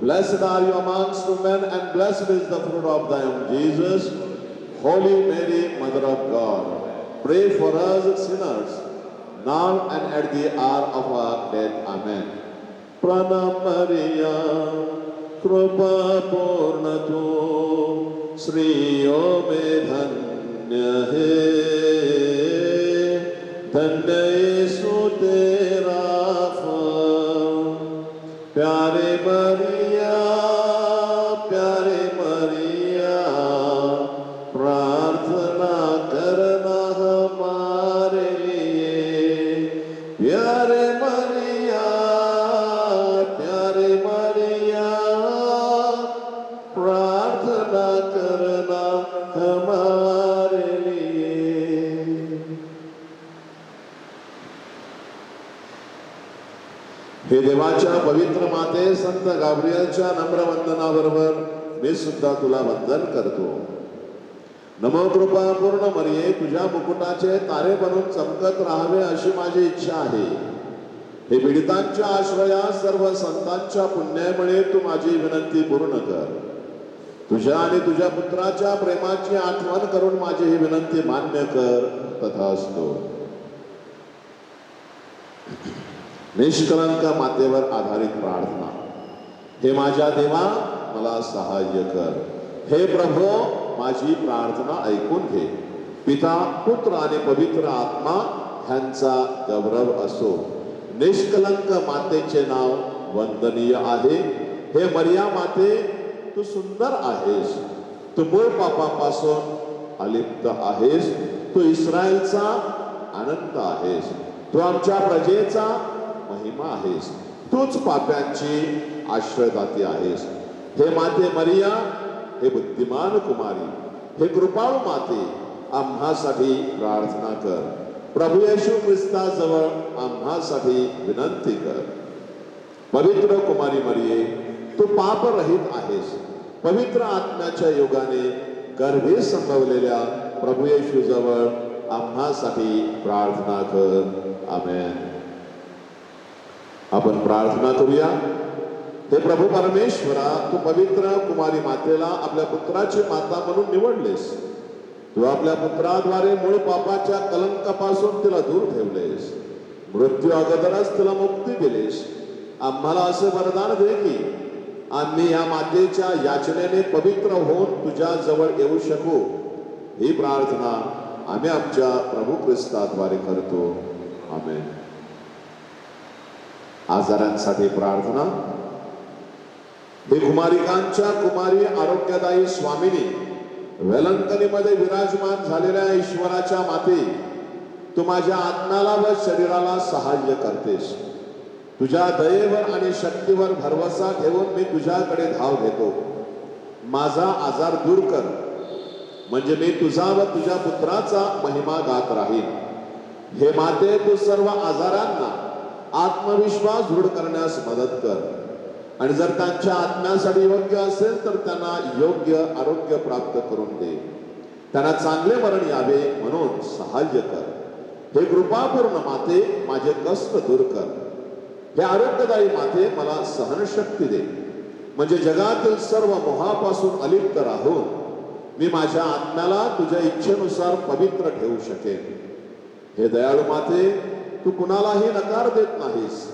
Blessed are you amongst women, and blessed is the fruit of thy womb, Jesus. Holy Mary, Mother of God, pray for us sinners, now and at the hour of our death. Amen. Pranam Maria, कृपा पूर्ण तू श्रीयो में धन्य है, धन्य यीशु तेरा फल. प्यारे मरिया, प्यारे मरिया, प्रार्थना करना हमारे लिए. प्यारे मरिया, प्यारे मरिया, प्रार्थना करना हमारे लिए. हे देवाच्या पवित्र माते, संत गाब्रिएलच्या नम्र वंदनाबरोबर मी सुद्धा तुला वंदन करतो. नमो कृपा पूर्ण मरिये, तुझ्या मुकुटाचे तारे बनून चमकत राहावे अशी माझी इच्छा आहे. हे पीडितांच्या आश्रया सर्व संतांच्या पुण्यामुळे तू माझी विनंती पूर्ण कर. तुझ्या आणि तुझ्या पुत्राच्या प्रेमाची आठवण करून माझी ही विनंती मान्य कर. तथास्तु. निष्कलंक मातेवर आधारित प्रार्थना. हे माझ्या देवा, मला सहाय्य कर. हे प्रभो, माझी प्रार्थना ऐकून घे. पिता, पुत्र आणि पवित्र आत्मा ह्यांचा गौरव असो. निष्कलंक मातेचे नाव वंदनीय आहे. हे मरिया माते, तू सुंदर आहेस. तू मूळ पापापासून अलिप्त आहेस. तू इस्रायलचा आनंद आहेस. तू आमच्या प्रजेचा महिमा आहेस. तूच पाप्यांची आश्रयदाती आहेस. हे माते मरिया, हे बुद्धिमान कुमारी, हे कृपाळू माते, आम्हासाठी प्रार्थना कर. प्रभू येशू ख्रिस्ताजवळ आम्हासाठी विनंती कर. पवित्र कुमारी मरिये, तू पापरहित आहेस. पवित्र आत्म्याच्या योगाने गर्भे संभवलेल्या प्रभू येशू जवळ आम्हासाठी प्रार्थना कर. आमेन. आपण प्रार्थना करूया. हे प्रभू परमेश्वरा, तू पवित्र कुमारी मातेला आपल्या पुत्राची माता म्हणून निवडलेस. तू आपल्या पुत्राद्वारे मूळ पापाच्या कलंकापासून तिला दूर ठेवलेस. मृत्यू अगोदरच तिला मुक्ती दिलीस. आम्हाला असे वरदान दे की आम्ही या मातेच्या याचनेने पवित्र होऊन तुझ्या जवळ येऊ शकू. ही प्रार्थना आम्ही आमच्या प्रभू ख्रिस्ताद्वारे करतो. आमेन. आजारांसाठी प्रार्थना. हे कुमारिकांच्या कुमारी आरोग्यदायी स्वामिनी, वेलंकनीमध्ये विराजमान झालेल्या ईश्वराच्या माते, तू माझ्या आत्म्याला व शरीराला सहाय्य करतेस. तुझ्या दयेवर आणि शक्तीवर भरवसा ठेवून मी तुझ्याकडे धाव घेतो. माझा आजार दूर कर. म्हणजे मी तुझा व तुझ्या पुत्राचा महिमा गात राहीन. हे माते, तू सर्व आजारांना आत्मविश्वास दृढ करण्यास मदत कर आणि जर त्यांच्या आत्म्यासाठी योग्य असेल तर त्यांना योग्य आरोग्य प्राप्त करून दे. त्यांना चांगले मरण यावे म्हणून सहाय्य कर. हे कृपापूर्ण माते, माझे कष्ट दूर कर. हे आरोग्यदायी माते, मला सहनशक्ती दे, म्हणजे जगातील सर्व मोहापासून अलिप्त राहून मी माझ्या आत्म्याला तुझ्या इच्छेनुसार पवित्र ठेवू शकेन. हे दयाळू माते, तू कुणालाही नकार देत नाहीस.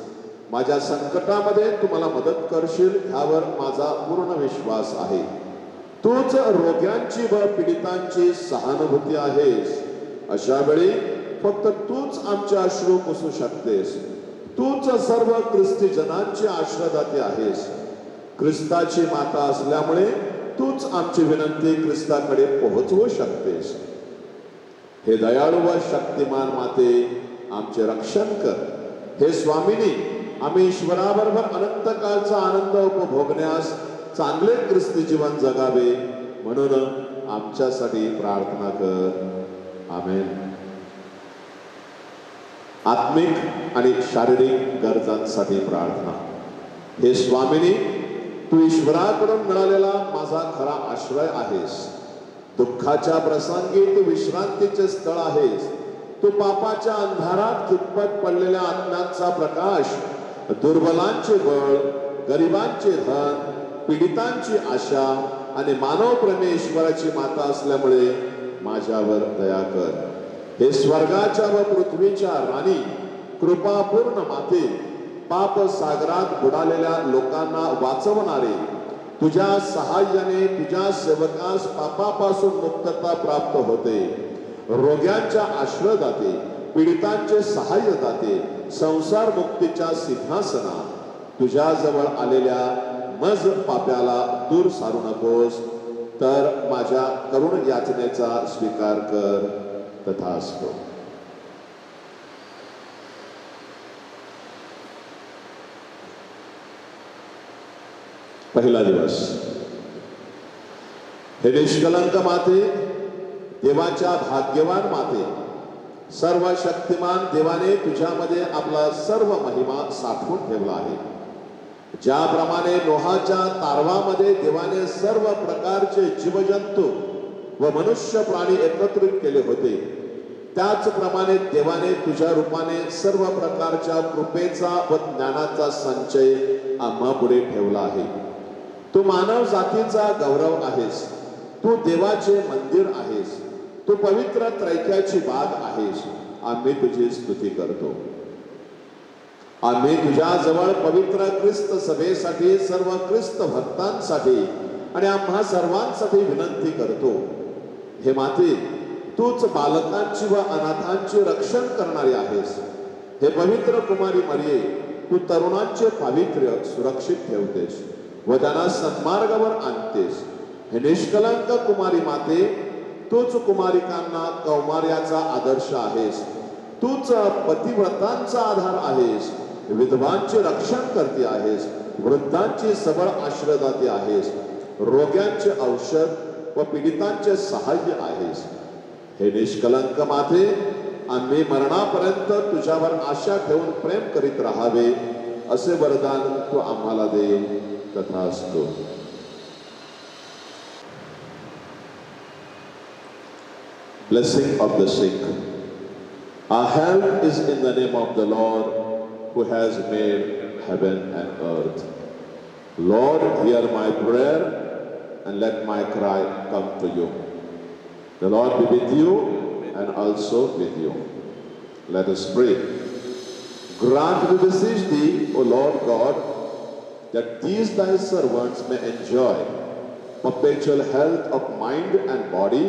माझ्या संकटामध्ये तू मला मदत करशील ह्यावर माझा पूर्ण विश्वास आहे. तूच रोग्यांची व पीडितांची सहानुभूती आहेस. अशा वेळी फक्त तूच आमचे अश्रू पुसू शकतेस. तूच सर्व ख्रिस्ती जनांची आश्रयदाती आहेस. ख्रिस्ताची माता असल्यामुळे तूच आमची विनंती ख्रिस्ताकडे पोहोचवू शकतेस. हे दयाळू व शक्तिमान माते, आमचे रक्षण कर. हे स्वामिनी, आम्ही ईश्वराबरोबर अनंत काळचा आनंद उपभोगण्यास चांगले ख्रिस्ती जीवन जगावे म्हणून आमच्यासाठी प्रार्थना कर. आमेन. आत्मिक आणि शारीरिक गरजांसाठी प्रार्थना. हे स्वामिनी, तू ईश्वराकडून मिळालेला माझा खरा आश्रय आहेस. दुःखाच्या प्रसंगी तू विश्रांतीचे स्थळ आहेस. तू पापाच्या अंधारात खितपत पडलेल्या आत्म्यांचा प्रकाश, दुर्बलांचे बळ, गरिबांचे धन, पीडितांची आशा आणि मानवप्रेमी ईश्वराची माता असल्यामुळे माझ्यावर दया कर. हे स्वर्गाच्या व पृथ्वीच्या राणी, कृपापूर्ण माते, पाप सागरात बुडालेल्या लोकांना वाचवणारे, तुझ्या सहाय्याने तुझ्या सेवकास पापापासून मुक्तता प्राप्त होते. रोग्यांच्या आश्रयदाते, पीडितांचे सहाय्यदाते, संसार मुक्तीच्या सिंहासना, तुझ्या जवळ आलेल्या मज पाप्याला दूर सारू नकोस, तर माझ्या करुण याचनेचा स्वीकार कर. तथास्तु. पहिला दिवस. हे निष्कलंक माते, देवाच्या भाग्यवान माते, सर्व शक्तिमान देवाने तुझ्यामध्ये आपला सर्व महिमा साठवून ठेवला आहे. ज्याप्रमाणे नोहाच्या तारवामध्ये देवाने सर्व प्रकारचे जीवजंतू व मनुष्य प्राणी एकत्रित केले होते, त्याचप्रमाणे देवाने तुझ्या रूपाने सर्व प्रकारच्या कृपेचा व ज्ञानाचा संचय आम्हा पुढे ठेवला आहे. तू मानव जातीचा गौरव आहेस. तू देवाचे मंदिर आहेस. तू पवित्र त्रैक्याची बाग आहेस. आम्ही तुझी स्तुती करतो. आम्ही तुझ्या जवळ पवित्र ख्रिस्त सभेसाठी, सर्व ख्रिस्त भक्तांसाठी आणि आम्हा सर्वांसाठी विनंती करतो. हे माते, तूच बालकांची व अनाथांचे रक्षण करणारी आहेस. हे पवित्र कुमारी मरिये, तू तरुणांचे पावित्र्य सुरक्षित ठेवतेस व त्यांना सन्मार्गावर आणतेस. हे निष्कलंक कुमारी माते, तूच कुमारिकांना कौमार्याचा आदर्श आहेस. तूच पतिव्रतांचा आधार आहेस. विधवांचे रक्षण करते आहेस. वृद्धांची सबळ आश्रयदाती आहेस. रोग्यांचे औषध व पीडितांचे सहाय्य आहेस. हे निष्कलंक माते, आम्ही मरणापर्यंत तुझ्यावर आशा ठेवून प्रेम करीत राहावे असे वरदान तू आम्हाला दे. तथास्तु. Blessing of the sick. Our help is in the name of the Lord who has made heaven and earth. Lord, hear my prayer and let my cry come to you. The Lord be with you and also with you. Let us pray. Grant, we beseech thee, O Lord God, that these thy servants may enjoy perpetual health of mind and body,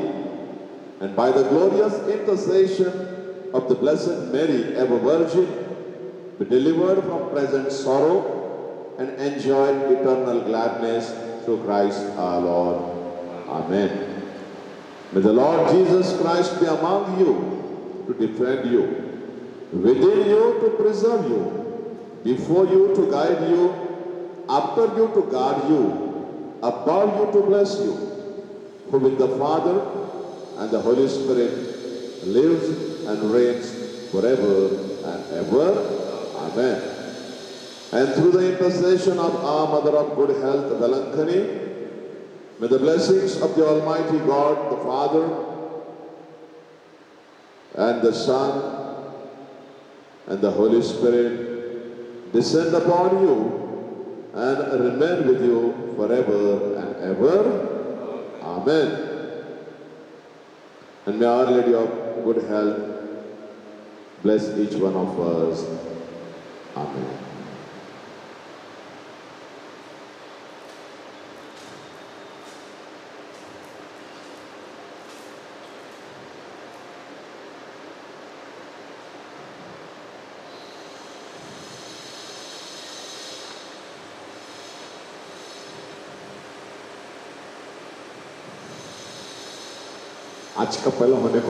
and by the glorious intercession of the Blessed Mary, ever Virgin, be delivered from present sorrow and enjoy eternal gladness through Christ our Lord. Amen. May the Lord Jesus Christ be among you to defend you, within you to preserve you, before you to guide you, after you to guard you, above you to bless you. who with the Father and the Holy Spirit lives and reigns forever and ever. Amen. And through the intercession of our Mother of Good Health, Velankani, may the blessings of the Almighty God, the Father, and the Son, and the Holy Spirit descend upon you and remain with you forever and ever. Amen. And may Our Lady of Good Health bless each one of us. Amen. आज का पहला होने